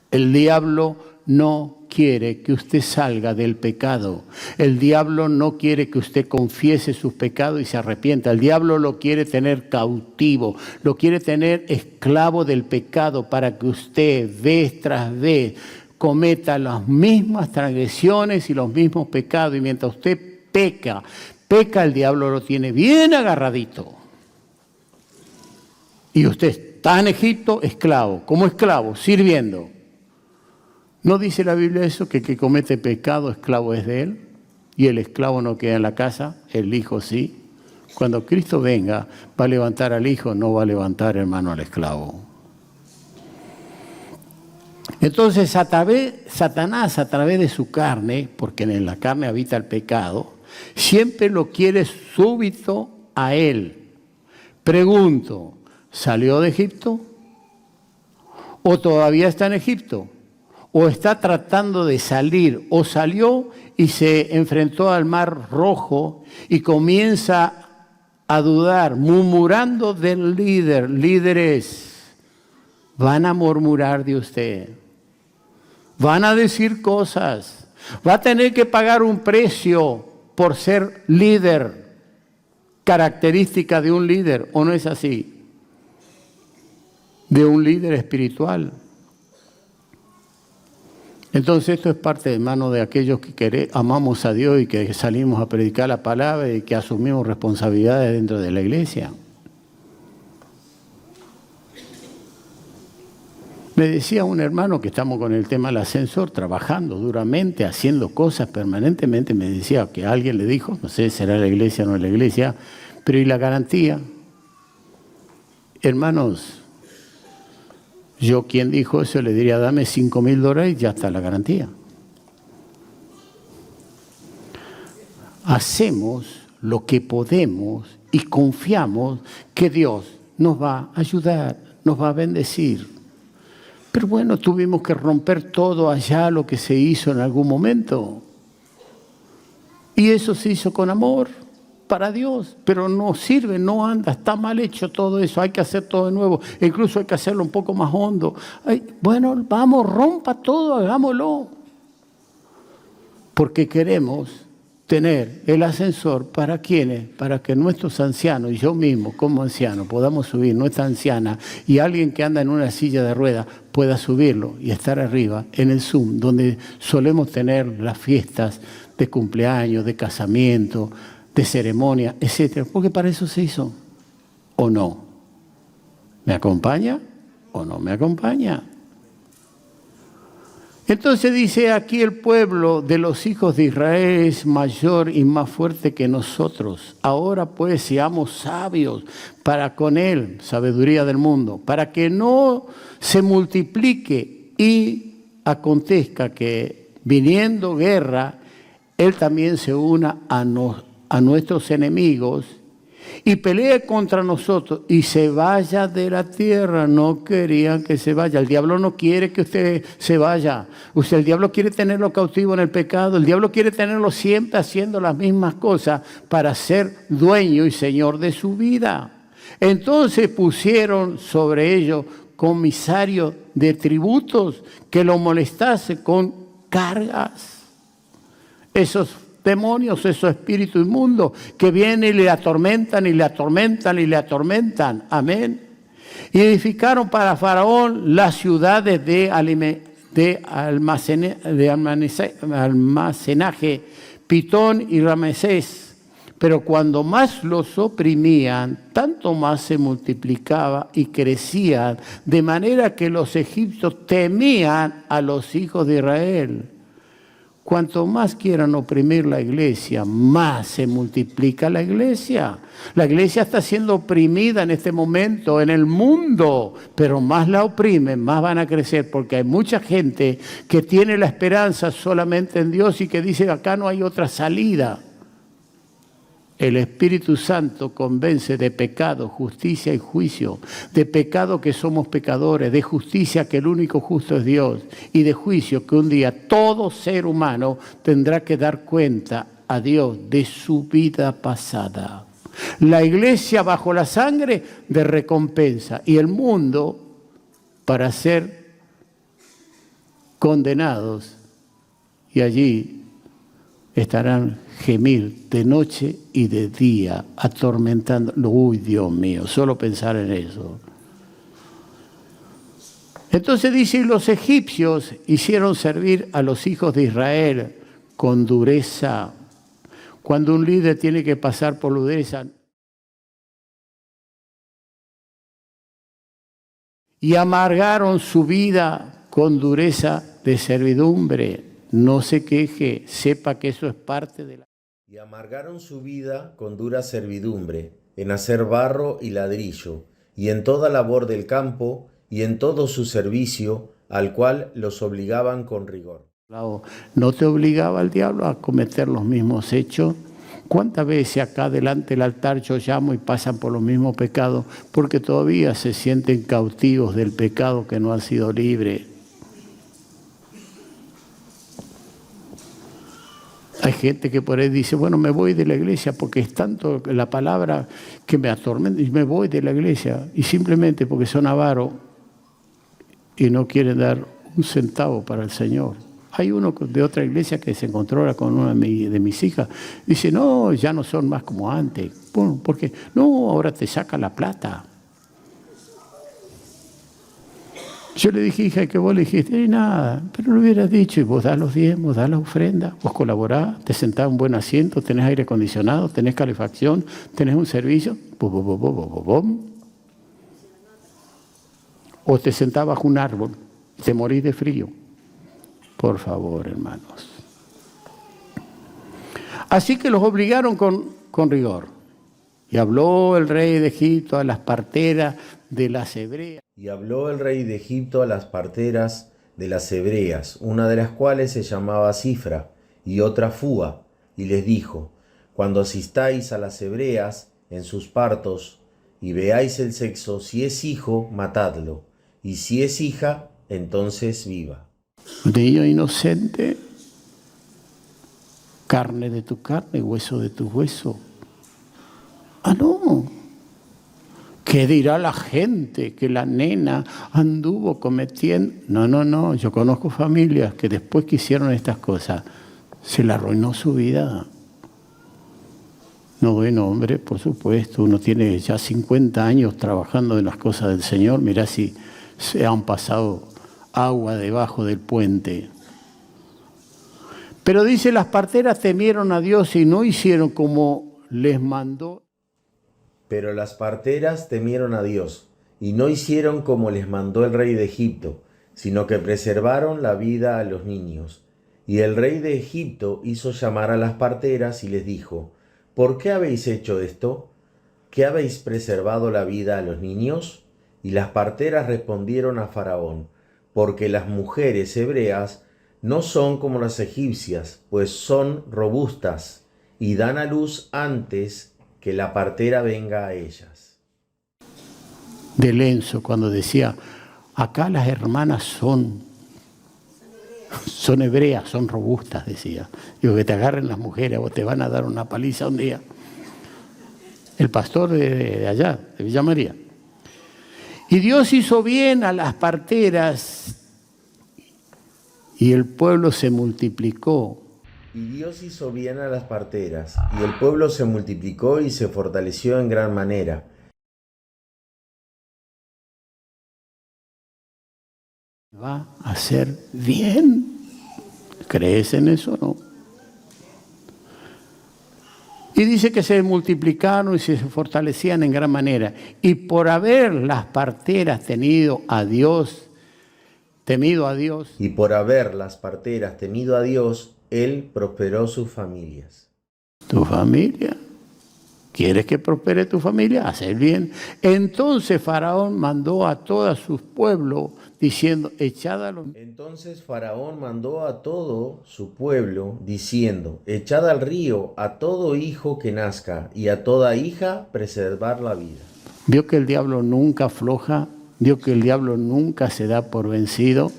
El diablo no quiere que usted salga del pecado. El diablo no quiere que usted confiese sus pecados y se arrepienta. El diablo lo quiere tener cautivo, lo quiere tener esclavo del pecado para que usted vez tras vez cometa las mismas transgresiones y los mismos pecados. Y mientras usted peca, el diablo lo tiene bien agarradito. Y usted está en Egipto esclavo, como esclavo, sirviendo. ¿No dice la Biblia eso, que el que comete pecado, esclavo es de él? Y el esclavo no queda en la casa, el hijo sí. Cuando Cristo venga, va a levantar al hijo, no va a levantar, hermano, al esclavo. Entonces, Satanás, a través de su carne, porque en la carne habita el pecado, siempre lo quiere súbito a él. Pregunto, ¿salió de Egipto? ¿O todavía está en Egipto? ¿O está tratando de salir? ¿O salió y se enfrentó al Mar Rojo y comienza a dudar, murmurando del líder? Líderes van a murmurar de usted. Van a decir cosas. Va a tener que pagar un precio por ser líder. Característica de un líder, ¿o no es así? De un líder espiritual. Entonces esto es parte, hermano, de aquellos que amamos a Dios y que salimos a predicar la palabra y que asumimos responsabilidades dentro de la iglesia. Me decía un hermano que estamos con el tema del ascensor, trabajando duramente, haciendo cosas permanentemente. Me decía que alguien le dijo, no sé, será la iglesia o no la iglesia, pero ¿y la garantía? Hermanos, yo quien dijo eso le diría, dame $5,000 y ya está la garantía. Hacemos lo que podemos y confiamos que Dios nos va a ayudar, nos va a bendecir. Pero bueno, tuvimos que romper todo allá lo que se hizo en algún momento. Y eso se hizo con amor para Dios, pero no sirve, no anda, está mal hecho todo eso, hay que hacer todo de nuevo, incluso hay que hacerlo un poco más hondo. Bueno, vamos, rompa todo, hagámoslo. Porque queremos tener el ascensor para quienes, para que nuestros ancianos, y yo mismo como anciano, podamos subir, nuestra anciana, y alguien que anda en una silla de ruedas pueda subirlo y estar arriba en el Zoom, donde solemos tener las fiestas de cumpleaños, de casamiento, de ceremonia, etcétera, porque para eso se hizo, ¿o no? ¿Me acompaña o no me acompaña? Entonces dice aquí el pueblo de los hijos de Israel es mayor y más fuerte que nosotros. Ahora pues seamos sabios para con él, sabiduría del mundo, para que no se multiplique y acontezca que viniendo guerra, él también se una a nuestros enemigos y pelee contra nosotros y se vaya de la tierra. No querían que se vaya. El diablo no quiere que usted se vaya. El diablo quiere tenerlo cautivo en el pecado. El diablo quiere tenerlo siempre haciendo las mismas cosas para ser dueño y señor de su vida. Entonces pusieron sobre ellos comisarios de tributos que lo molestase con cargas. Esos demonios, esos espíritus inmundos que vienen y le atormentan y le atormentan y le atormentan. Amén. Y edificaron para Faraón las ciudades de almacenaje, Pitón y Ramesés. Pero cuando más los oprimían, tanto más se multiplicaba y crecían, de manera que los egipcios temían a los hijos de Israel. Cuanto más quieran oprimir la iglesia, más se multiplica la iglesia. La iglesia está siendo oprimida en este momento en el mundo, pero más la oprimen, más van a crecer, porque hay mucha gente que tiene la esperanza solamente en Dios y que dice acá no hay otra salida. El Espíritu Santo convence de pecado, justicia y juicio, de pecado que somos pecadores, de justicia que el único justo es Dios y de juicio que un día todo ser humano tendrá que dar cuenta a Dios de su vida pasada. La iglesia bajo la sangre de recompensa y el mundo para ser condenados y allí estarán gemir de noche y de día, atormentando. Uy, Dios mío, solo pensar en eso. Entonces dice, los egipcios hicieron servir a los hijos de Israel con dureza. Cuando un líder tiene que pasar por dureza. Y amargaron su vida con dureza de servidumbre, no se queje, sepa que eso es parte de la... Y amargaron su vida con dura servidumbre, en hacer barro y ladrillo, y en toda labor del campo, y en todo su servicio, al cual los obligaban con rigor. ¿No te obligaba el diablo a cometer los mismos hechos? ¿Cuántas veces acá delante del altar yo llamo y pasan por los mismos pecados? Porque todavía se sienten cautivos del pecado que no ha sido libre. Hay gente que por ahí dice, bueno, me voy de la iglesia porque es tanto la palabra que me atormenta y me voy de la iglesia. Y simplemente porque son avaros y no quieren dar un centavo para el Señor. Hay uno de otra iglesia que se encontró ahora con una de mis hijas. Dice, no, ya no son más como antes. Bueno, ¿por qué? No, ahora te saca la plata. Yo le dije, hija, que vos le dijiste, nada, pero lo hubieras dicho, y vos das los diezmos, das la ofrenda, vos colaborás, te sentás en un buen asiento, tenés aire acondicionado, tenés calefacción, tenés un servicio, o te sentás bajo un árbol, te morís de frío. Por favor, hermanos. Así que los obligaron con rigor. Y habló el rey de Egipto a las parteras de las hebreas. Y habló el rey de Egipto a las parteras de las hebreas, una de las cuales se llamaba Cifra y otra Fúa, y les dijo, cuando asistáis a las hebreas en sus partos y veáis el sexo, si es hijo, matadlo, y si es hija, entonces viva. Niño inocente, carne de tu carne, hueso de tu hueso. Ah, no. ¿Qué dirá la gente que la nena anduvo cometiendo? No. Yo conozco familias que después que hicieron estas cosas, se le arruinó su vida. No doy nombre, por supuesto. Uno tiene ya 50 años trabajando en las cosas del Señor. Mirá si se han pasado agua debajo del puente. Pero dice, las parteras temieron a Dios y no hicieron como les mandó. Pero las parteras temieron a Dios, y no hicieron como les mandó el rey de Egipto, sino que preservaron la vida a los niños. Y el rey de Egipto hizo llamar a las parteras y les dijo, ¿por qué habéis hecho esto? ¿Qué habéis preservado la vida a los niños? Y las parteras respondieron a Faraón, porque las mujeres hebreas no son como las egipcias, pues son robustas, y dan a luz antes que la partera venga a ellas. De Lenzo, cuando decía, acá las hermanas son hebreas, son robustas, decía. Digo, que te agarren las mujeres o te van a dar una paliza un día. El pastor de allá, de Villa María. Y Dios hizo bien a las parteras y el pueblo se multiplicó. Y Dios hizo bien a las parteras, y el pueblo se multiplicó y se fortaleció en gran manera. ¿Va a hacer bien? ¿Crees en eso o no? Y dice que se multiplicaron y se fortalecían en gran manera. Y por haber las parteras temido a Dios, y por haber las parteras temido a Dios, Él prosperó sus familias. ¿Tu familia? ¿Quieres que prospere tu familia? Haz el bien. Entonces Faraón mandó a todo su pueblo diciendo, echad a los... Entonces Faraón mandó a todo su pueblo diciendo, echad al río a todo hijo que nazca y a toda hija preservar la vida. Vio que el diablo nunca afloja, vio que el diablo nunca se da por vencido.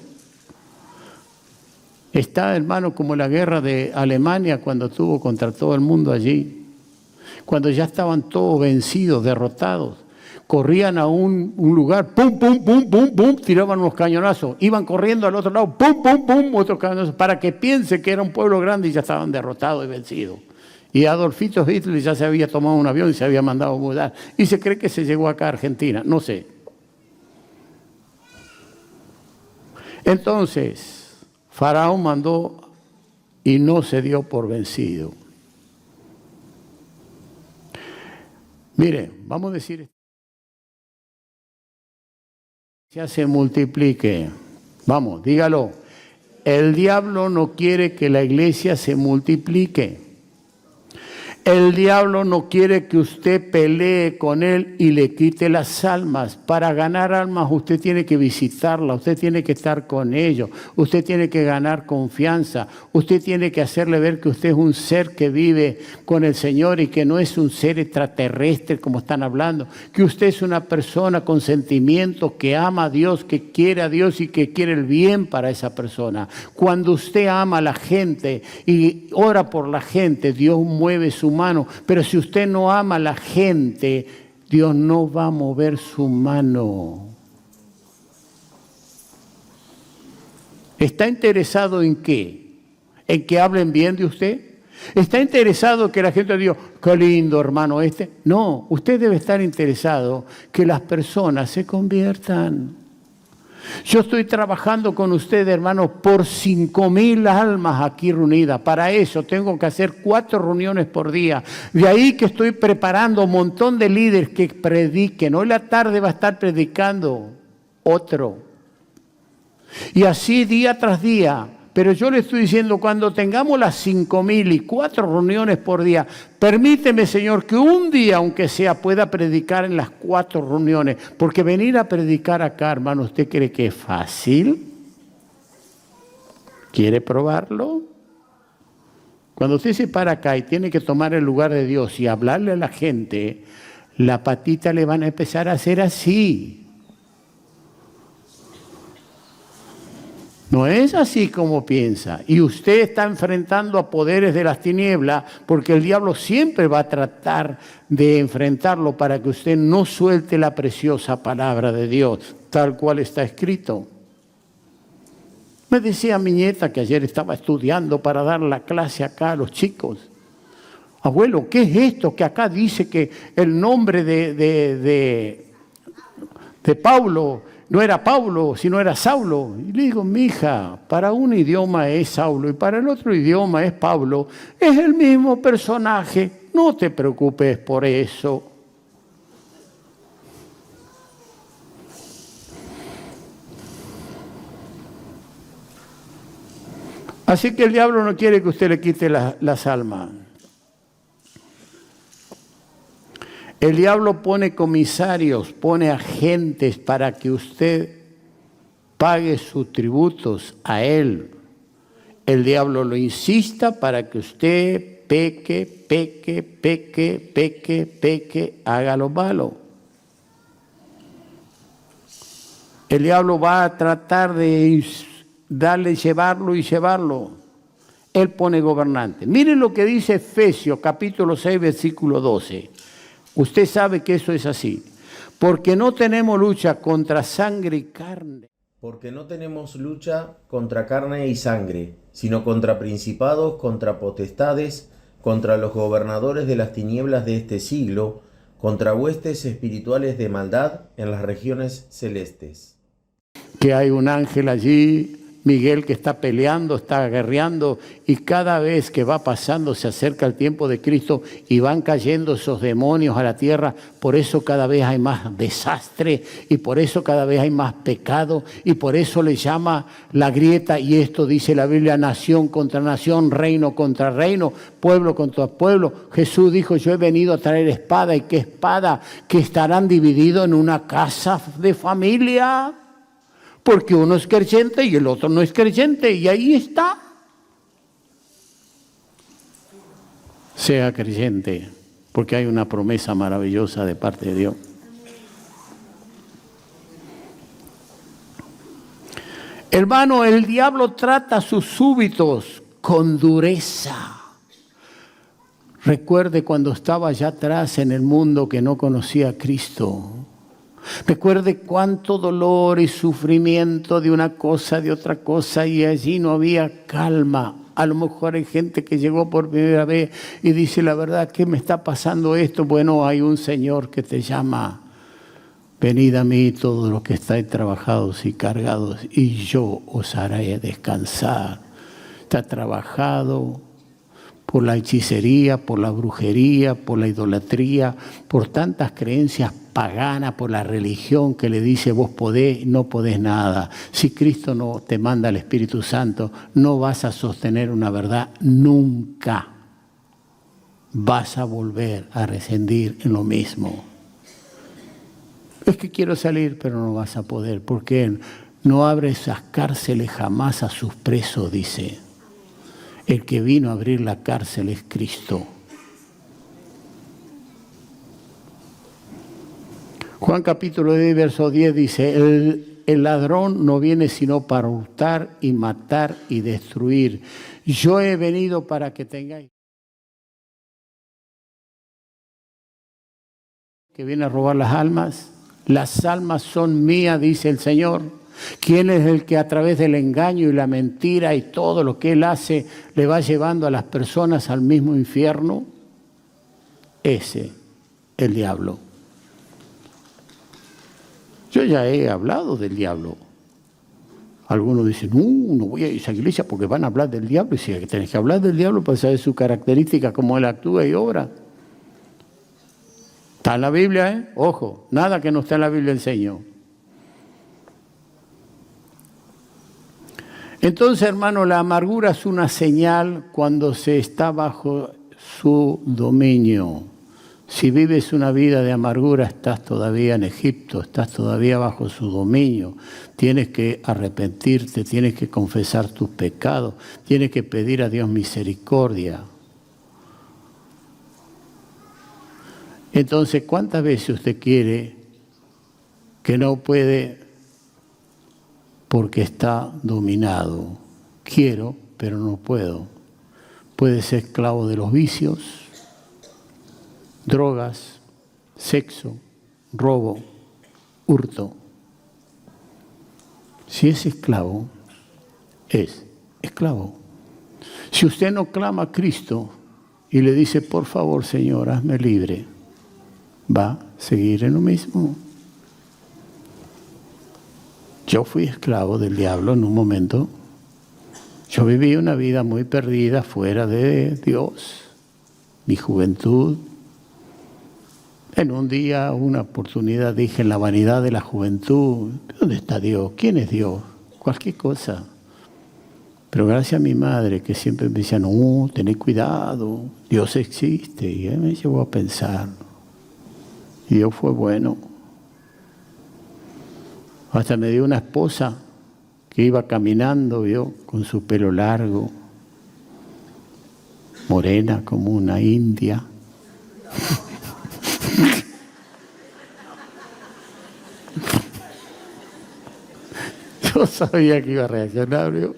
Está, hermano, como la guerra de Alemania cuando estuvo contra todo el mundo allí. Cuando ya estaban todos vencidos, derrotados. Corrían a un lugar, pum, pum, pum, pum, pum, tiraban unos cañonazos. Iban corriendo al otro lado, pum, pum, pum, otros cañonazos, para que piense que era un pueblo grande y ya estaban derrotados y vencidos. Y Adolfito Hitler ya se había tomado un avión y se había mandado a mudar. Y se cree que se llegó acá a Argentina, no sé. Entonces, Faraón mandó y no se dio por vencido. Mire, vamos a decir, ya se multiplique. Vamos, dígalo. El diablo no quiere que la iglesia se multiplique. El diablo no quiere que usted pelee con él y le quite las almas. Para ganar almas usted tiene que visitarlas, usted tiene que estar con ellos, usted tiene que ganar confianza, usted tiene que hacerle ver que usted es un ser que vive con el Señor y que no es un ser extraterrestre como están hablando, que usted es una persona con sentimientos que ama a Dios, que quiere a Dios y que quiere el bien para esa persona. Cuando usted ama a la gente y ora por la gente, Dios mueve su mano, pero si usted no ama a la gente, Dios no va a mover su mano. ¿Está interesado en qué? ¿En que hablen bien de usted? ¿Está interesado que la gente diga, qué lindo hermano este? No, usted debe estar interesado que las personas se conviertan. Yo estoy trabajando con ustedes, hermanos, por 5.000 almas aquí reunidas. Para eso tengo que hacer 4 reuniones por día. De ahí que estoy preparando un montón de líderes que prediquen. Hoy la tarde va a estar predicando otro. Y así día tras día. Pero yo le estoy diciendo, cuando tengamos las 5.000 y 4 reuniones por día, permíteme, Señor, que un día, aunque sea, pueda predicar en las 4 reuniones. Porque venir a predicar acá, hermano, ¿usted cree que es fácil? ¿Quiere probarlo? Cuando usted se para acá y tiene que tomar el lugar de Dios y hablarle a la gente, la patita le van a empezar a hacer así. No es así como piensa. Y usted está enfrentando a poderes de las tinieblas porque el diablo siempre va a tratar de enfrentarlo para que usted no suelte la preciosa palabra de Dios, tal cual está escrito. Me decía mi nieta que ayer estaba estudiando para dar la clase acá a los chicos. Abuelo, ¿qué es esto que acá dice que el nombre de Pablo no era Pablo, sino era Saulo? Y le digo, mija, para un idioma es Saulo y para el otro idioma es Pablo. Es el mismo personaje, no te preocupes por eso. Así que el diablo no quiere que usted le quite las almas. El diablo pone comisarios, pone agentes para que usted pague sus tributos a él. El diablo lo insista para que usted peque, haga lo malo. El diablo va a tratar de llevarlo. Él pone gobernante. Miren lo que dice Efesios capítulo 6, versículo 12. Usted sabe que eso es así. Porque no tenemos lucha contra sangre y carne. Porque no tenemos lucha contra carne y sangre, sino contra principados, contra potestades, contra los gobernadores de las tinieblas de este siglo, contra huestes espirituales de maldad en las regiones celestes. Que hay un ángel allí, Miguel, que está peleando, está guerreando, y cada vez que va pasando se acerca el tiempo de Cristo y van cayendo esos demonios a la tierra. Por eso cada vez hay más desastre y por eso cada vez hay más pecado y por eso le llama la grieta. Y esto dice la Biblia: nación contra nación, reino contra reino, pueblo contra pueblo. Jesús dijo: yo he venido a traer espada. ¿Y qué espada? Que estarán divididos en una casa de familia. Porque uno es creyente y el otro no es creyente, y ahí está. Sea creyente, porque hay una promesa maravillosa de parte de Dios. Hermano, el diablo trata a sus súbditos con dureza. Recuerde cuando estaba allá atrás en el mundo que no conocía a Cristo. Recuerde cuánto dolor y sufrimiento de una cosa, de otra cosa, y allí no había calma. A lo mejor hay gente que llegó por primera vez y dice: la verdad, ¿qué me está pasando esto? Bueno, hay un Señor que te llama: venid a mí todos los que estáis trabajados y cargados, y yo os haré descansar. Está trabajado por la hechicería, por la brujería, por la idolatría, por tantas creencias pagana, por la religión que le dice vos podés, no podés nada. Si Cristo no te manda el Espíritu Santo, no vas a sostener una verdad nunca. Vas a volver a rescindir en lo mismo. Es que quiero salir, pero no vas a poder. Porque no abre esas cárceles jamás a sus presos, dice. El que vino a abrir la cárcel es Cristo. Juan capítulo 10, verso 10 dice, el ladrón no viene sino para hurtar y matar y destruir. Yo he venido para que tengáis. Que viene a robar las almas. Las almas son mías, dice el Señor. ¿Quién es el que a través del engaño y la mentira y todo lo que él hace le va llevando a las personas al mismo infierno? Ese, el diablo. Yo ya he hablado del diablo. Algunos dicen, no voy a esa iglesia porque van a hablar del diablo. Y si tenés que hablar del diablo para saber su característica, cómo él actúa y obra. Está en la Biblia, ¿eh? Ojo, nada que no está en la Biblia enseño. Entonces, hermano, la amargura es una señal cuando se está bajo su dominio. Si vives una vida de amargura, estás todavía en Egipto, estás todavía bajo su dominio. Tienes que arrepentirte, tienes que confesar tus pecados, tienes que pedir a Dios misericordia. Entonces, ¿cuántas veces usted quiere que no puede porque está dominado? Quiero, pero no puedo. Puede ser esclavo de los vicios, drogas, sexo, robo, hurto. Si es esclavo, es esclavo. Si usted no clama a Cristo y le dice, por favor, Señor, hazme libre, va a seguir en lo mismo. Yo fui esclavo del diablo en un momento. Yo viví una vida muy perdida fuera de Dios. Mi juventud. En un día, una oportunidad, dije en la vanidad de la juventud, ¿dónde está Dios? ¿Quién es Dios? Cualquier cosa. Pero gracias a mi madre, que siempre me decía, no, tened cuidado, Dios existe. Y él me llevó a pensar. Y Dios fue bueno. Hasta me dio una esposa que iba caminando, ¿vio? Con su pelo largo, morena como una india. Yo sabía que iba a reaccionar, ¿vio?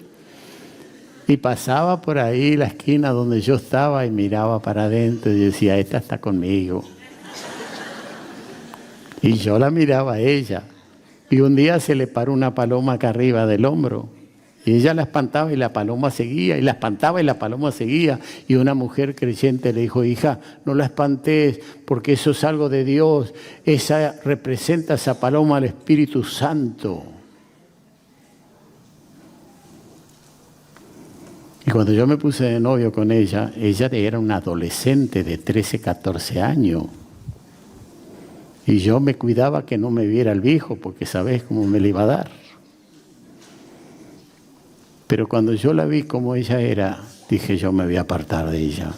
Y pasaba por ahí la esquina donde yo estaba y miraba para adentro y decía, esta está conmigo. Y yo la miraba a ella. Y un día se le paró una paloma acá arriba del hombro. Y ella la espantaba y la paloma seguía. Y la espantaba y la paloma seguía. Y una mujer creyente le dijo, hija, no la espantes porque eso es algo de Dios. Esa representa esa paloma al Espíritu Santo. Y cuando yo me puse de novio con ella era una adolescente de 13, 14 años. Y yo me cuidaba que no me viera el viejo, porque sabés cómo me le iba a dar. Pero cuando yo la vi como ella era, dije yo me voy a apartar de ella,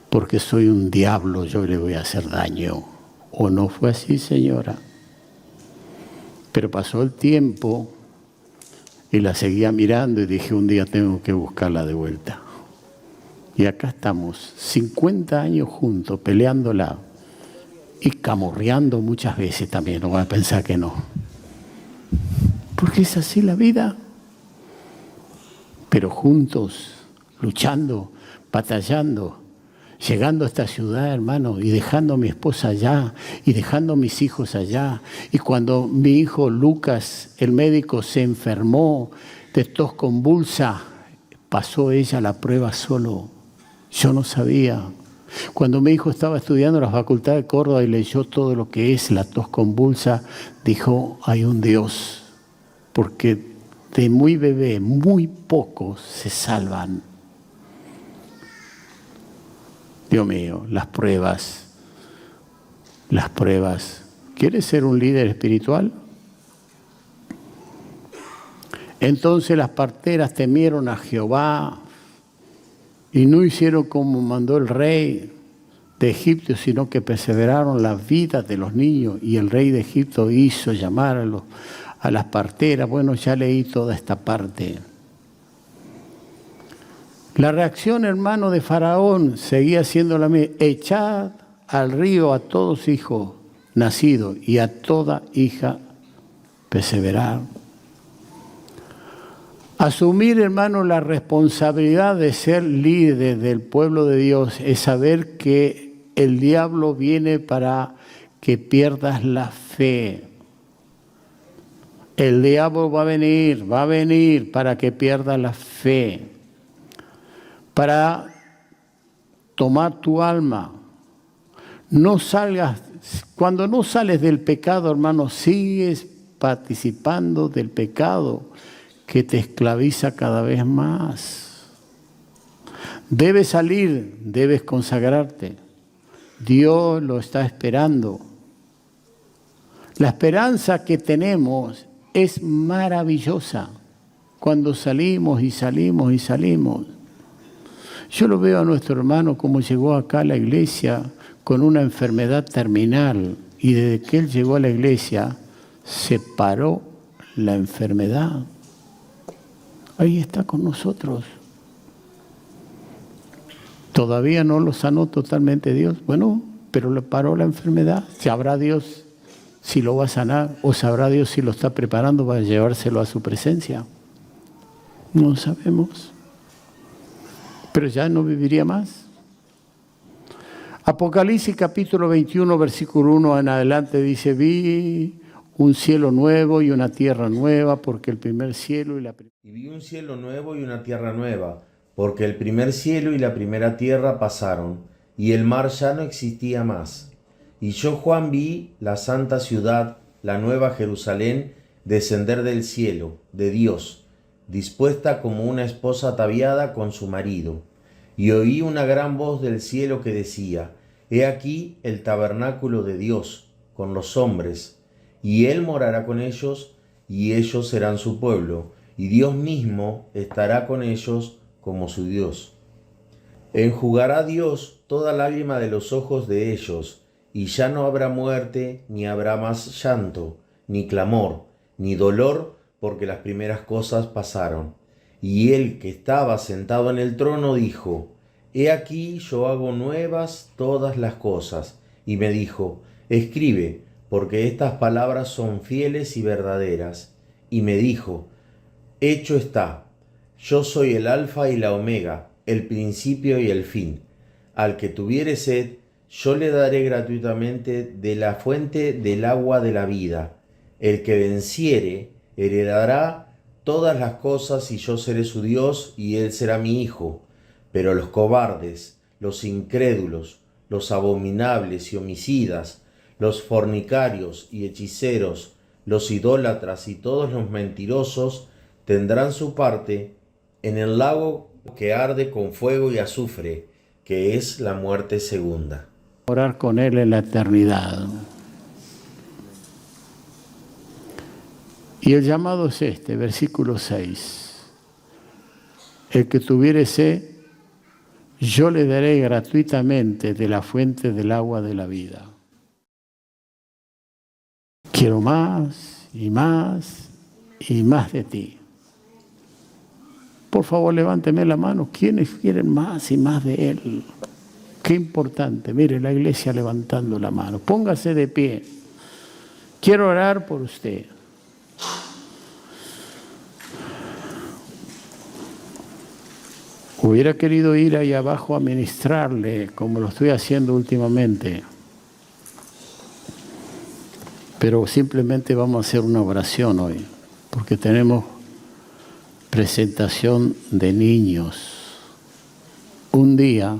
porque soy un diablo, yo le voy a hacer daño. ¿O no fue así, señora? Pero pasó el tiempo y la seguía mirando y dije un día tengo que buscarla de vuelta. Y acá estamos, 50 años juntos, peleándola. Y camorreando muchas veces también, no van a pensar que no. Porque es así la vida. Pero juntos, luchando, batallando, llegando a esta ciudad, hermano, y dejando a mi esposa allá, y dejando a mis hijos allá. Y cuando mi hijo Lucas, el médico, se enfermó de tos convulsa, pasó ella la prueba solo. Yo no sabía. Cuando mi hijo estaba estudiando en la Facultad de Córdoba y leyó todo lo que es la tos convulsa, dijo, hay un Dios, porque de muy bebé, muy pocos se salvan. Dios mío, las pruebas ¿Quieres ser un líder espiritual? Entonces las parteras temieron a Jehová y no hicieron como mandó el rey de Egipto, sino que perseveraron las vidas de los niños. Y el rey de Egipto hizo llamar a las parteras. Bueno, ya leí toda esta parte. La reacción, hermano, de Faraón seguía siendo la misma. Echad al río a todos hijos nacidos y a toda hija perseverar. Asumir, hermano, la responsabilidad de ser líder del pueblo de Dios es saber que el diablo viene para que pierdas la fe. El diablo va a venir para que pierdas la fe, para tomar tu alma. No salgas, cuando no sales del pecado, hermano, sigues participando del pecado que te esclaviza cada vez más. Debes salir, debes consagrarte. Dios lo está esperando. La esperanza que tenemos es maravillosa cuando salimos y salimos y salimos. Yo lo veo a nuestro hermano como llegó acá a la iglesia con una enfermedad terminal y desde que él llegó a la iglesia se paró la enfermedad. Ahí está con nosotros. Todavía no lo sanó totalmente Dios. Bueno, pero le paró la enfermedad. ¿Sabrá Dios si lo va a sanar? ¿O sabrá Dios si lo está preparando para llevárselo a su presencia? No sabemos. Pero ya no viviría más. Apocalipsis capítulo 21, versículo 1 en adelante dice, vi un cielo nuevo y una tierra nueva, porque el primer cielo y la primera... Y vi un cielo nuevo y una tierra nueva, porque el primer cielo y la primera tierra pasaron, y el mar ya no existía más. Y yo, Juan, vi la santa ciudad, la nueva Jerusalén, descender del cielo, de Dios, dispuesta como una esposa ataviada con su marido. Y oí una gran voz del cielo que decía, He aquí el tabernáculo de Dios, con los hombres, y Él morará con ellos, y ellos serán su pueblo, y Dios mismo estará con ellos como su Dios. Enjugará Dios toda lágrima de los ojos de ellos, y ya no habrá muerte, ni habrá más llanto, ni clamor, ni dolor, porque las primeras cosas pasaron. Y él que estaba sentado en el trono dijo, He aquí yo hago nuevas todas las cosas. Y me dijo, Escribe, porque estas palabras son fieles y verdaderas. Y me dijo, Hecho está, yo soy el Alfa y la Omega, el principio y el fin. Al que tuviere sed, yo le daré gratuitamente de la fuente del agua de la vida. El que venciere, heredará todas las cosas y yo seré su Dios y él será mi hijo. Pero los cobardes, los incrédulos, los abominables y homicidas, los fornicarios y hechiceros, los idólatras y todos los mentirosos tendrán su parte en el lago que arde con fuego y azufre, que es la muerte segunda. Orar con Él en la eternidad. Y el llamado es este, versículo 6. El que tuviere sed, yo le daré gratuitamente de la fuente del agua de la vida. Quiero más y más y más de ti. Por favor, levánteme la mano. ¿Quiénes quieren más y más de Él? Qué importante. Mire, la iglesia levantando la mano. Póngase de pie. Quiero orar por usted. Hubiera querido ir ahí abajo a ministrarle, como lo estoy haciendo últimamente. Pero simplemente vamos a hacer una oración hoy, porque tenemos presentación de niños. Un día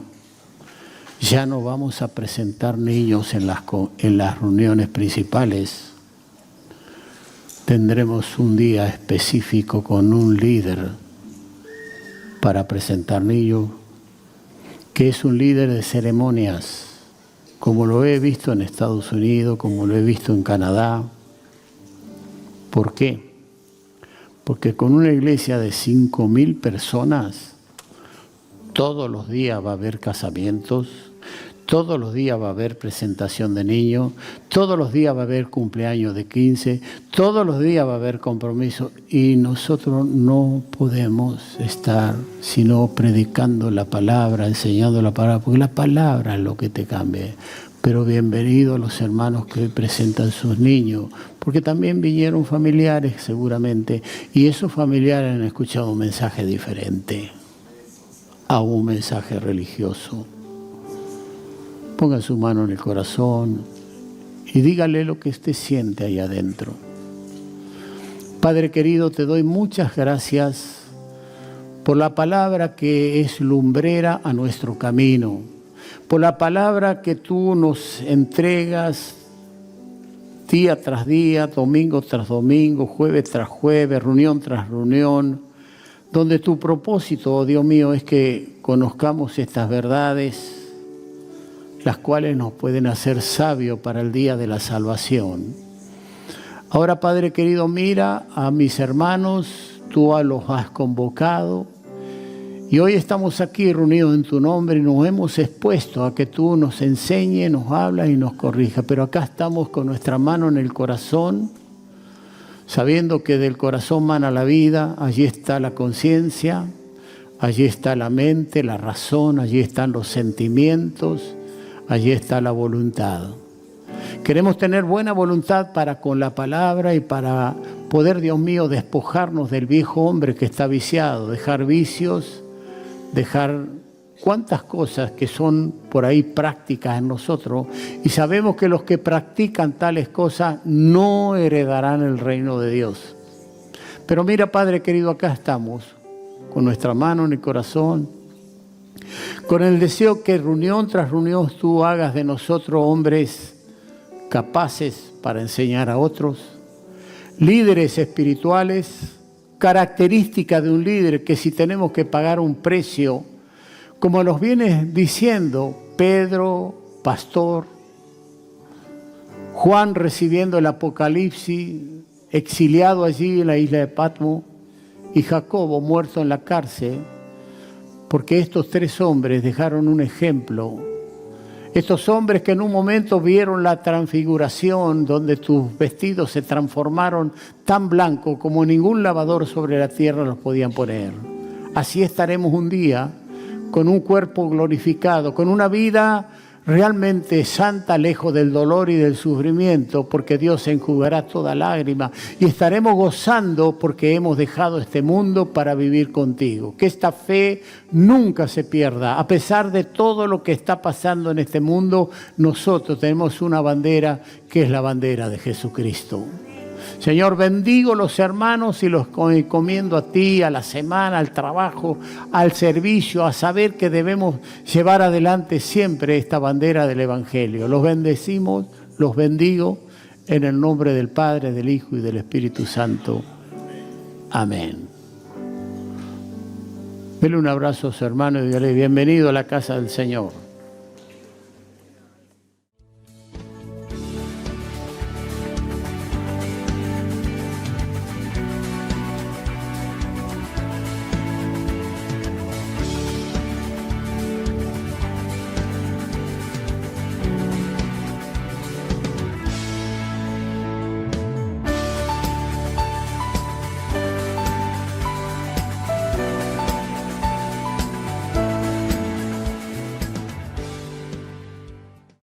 ya no vamos a presentar niños en las reuniones principales. Tendremos un día específico con un líder para presentar niños, que es un líder de ceremonias. como lo he visto en Estados Unidos, como lo he visto en Canadá. ¿Por qué? Porque con una iglesia de 5.000 personas, todos los días va a haber casamientos, todos los días va a haber presentación de niños, todos los días va a haber cumpleaños de 15, todos los días va a haber compromiso, y nosotros no podemos estar sino predicando la palabra, enseñando la palabra, porque la palabra es lo que te cambia. Pero bienvenidos los hermanos que hoy presentan sus niños, porque también vinieron familiares seguramente, y esos familiares han escuchado un mensaje diferente a un mensaje religioso. Ponga su mano en el corazón y dígale lo que usted siente ahí adentro. Padre querido, te doy muchas gracias por la palabra que es lumbrera a nuestro camino, por la palabra que tú nos entregas día tras día, domingo tras domingo, jueves tras jueves, reunión tras reunión, donde tu propósito, oh Dios mío, es que conozcamos estas verdades, las cuales nos pueden hacer sabios para el día de la salvación. Ahora, Padre querido, mira a mis hermanos, tú los has convocado, y hoy estamos aquí reunidos en tu nombre y nos hemos expuesto a que tú nos enseñes, nos hablas y nos corrijas. Pero acá estamos con nuestra mano en el corazón, sabiendo que del corazón mana la vida, allí está la conciencia, allí está la mente, la razón, allí están los sentimientos, allí está la voluntad. Queremos tener buena voluntad para con la palabra y para poder, Dios mío, despojarnos del viejo hombre que está viciado, dejar vicios, dejar cuántas cosas que son por ahí prácticas en nosotros, y sabemos que los que practican tales cosas no heredarán el reino de Dios. Pero mira, Padre querido, acá estamos con nuestra mano en el corazón, con el deseo que reunión tras reunión tú hagas de nosotros hombres capaces para enseñar a otros, líderes espirituales, características de un líder que si tenemos que pagar un precio, como nos viene diciendo Pedro, pastor, Juan recibiendo el Apocalipsis, exiliado allí en la isla de Patmos, y Jacobo muerto en la cárcel, porque estos tres hombres dejaron un ejemplo. Estos hombres que en un momento vieron la transfiguración, donde tus vestidos se transformaron tan blancos como ningún lavador sobre la tierra los podían poner. Así estaremos un día con un cuerpo glorificado, con una vida realmente santa, lejos del dolor y del sufrimiento, porque Dios enjugará toda lágrima, y estaremos gozando porque hemos dejado este mundo para vivir contigo. Que esta fe nunca se pierda. A pesar de todo lo que está pasando en este mundo, nosotros tenemos una bandera que es la bandera de Jesucristo. Señor, bendigo los hermanos y los encomiendo a ti, a la semana, al trabajo, al servicio, a saber que debemos llevar adelante siempre esta bandera del Evangelio. Los bendecimos, los bendigo en el nombre del Padre, del Hijo y del Espíritu Santo. Amén. Dele un abrazo a su hermano y dígale bienvenido a la casa del Señor.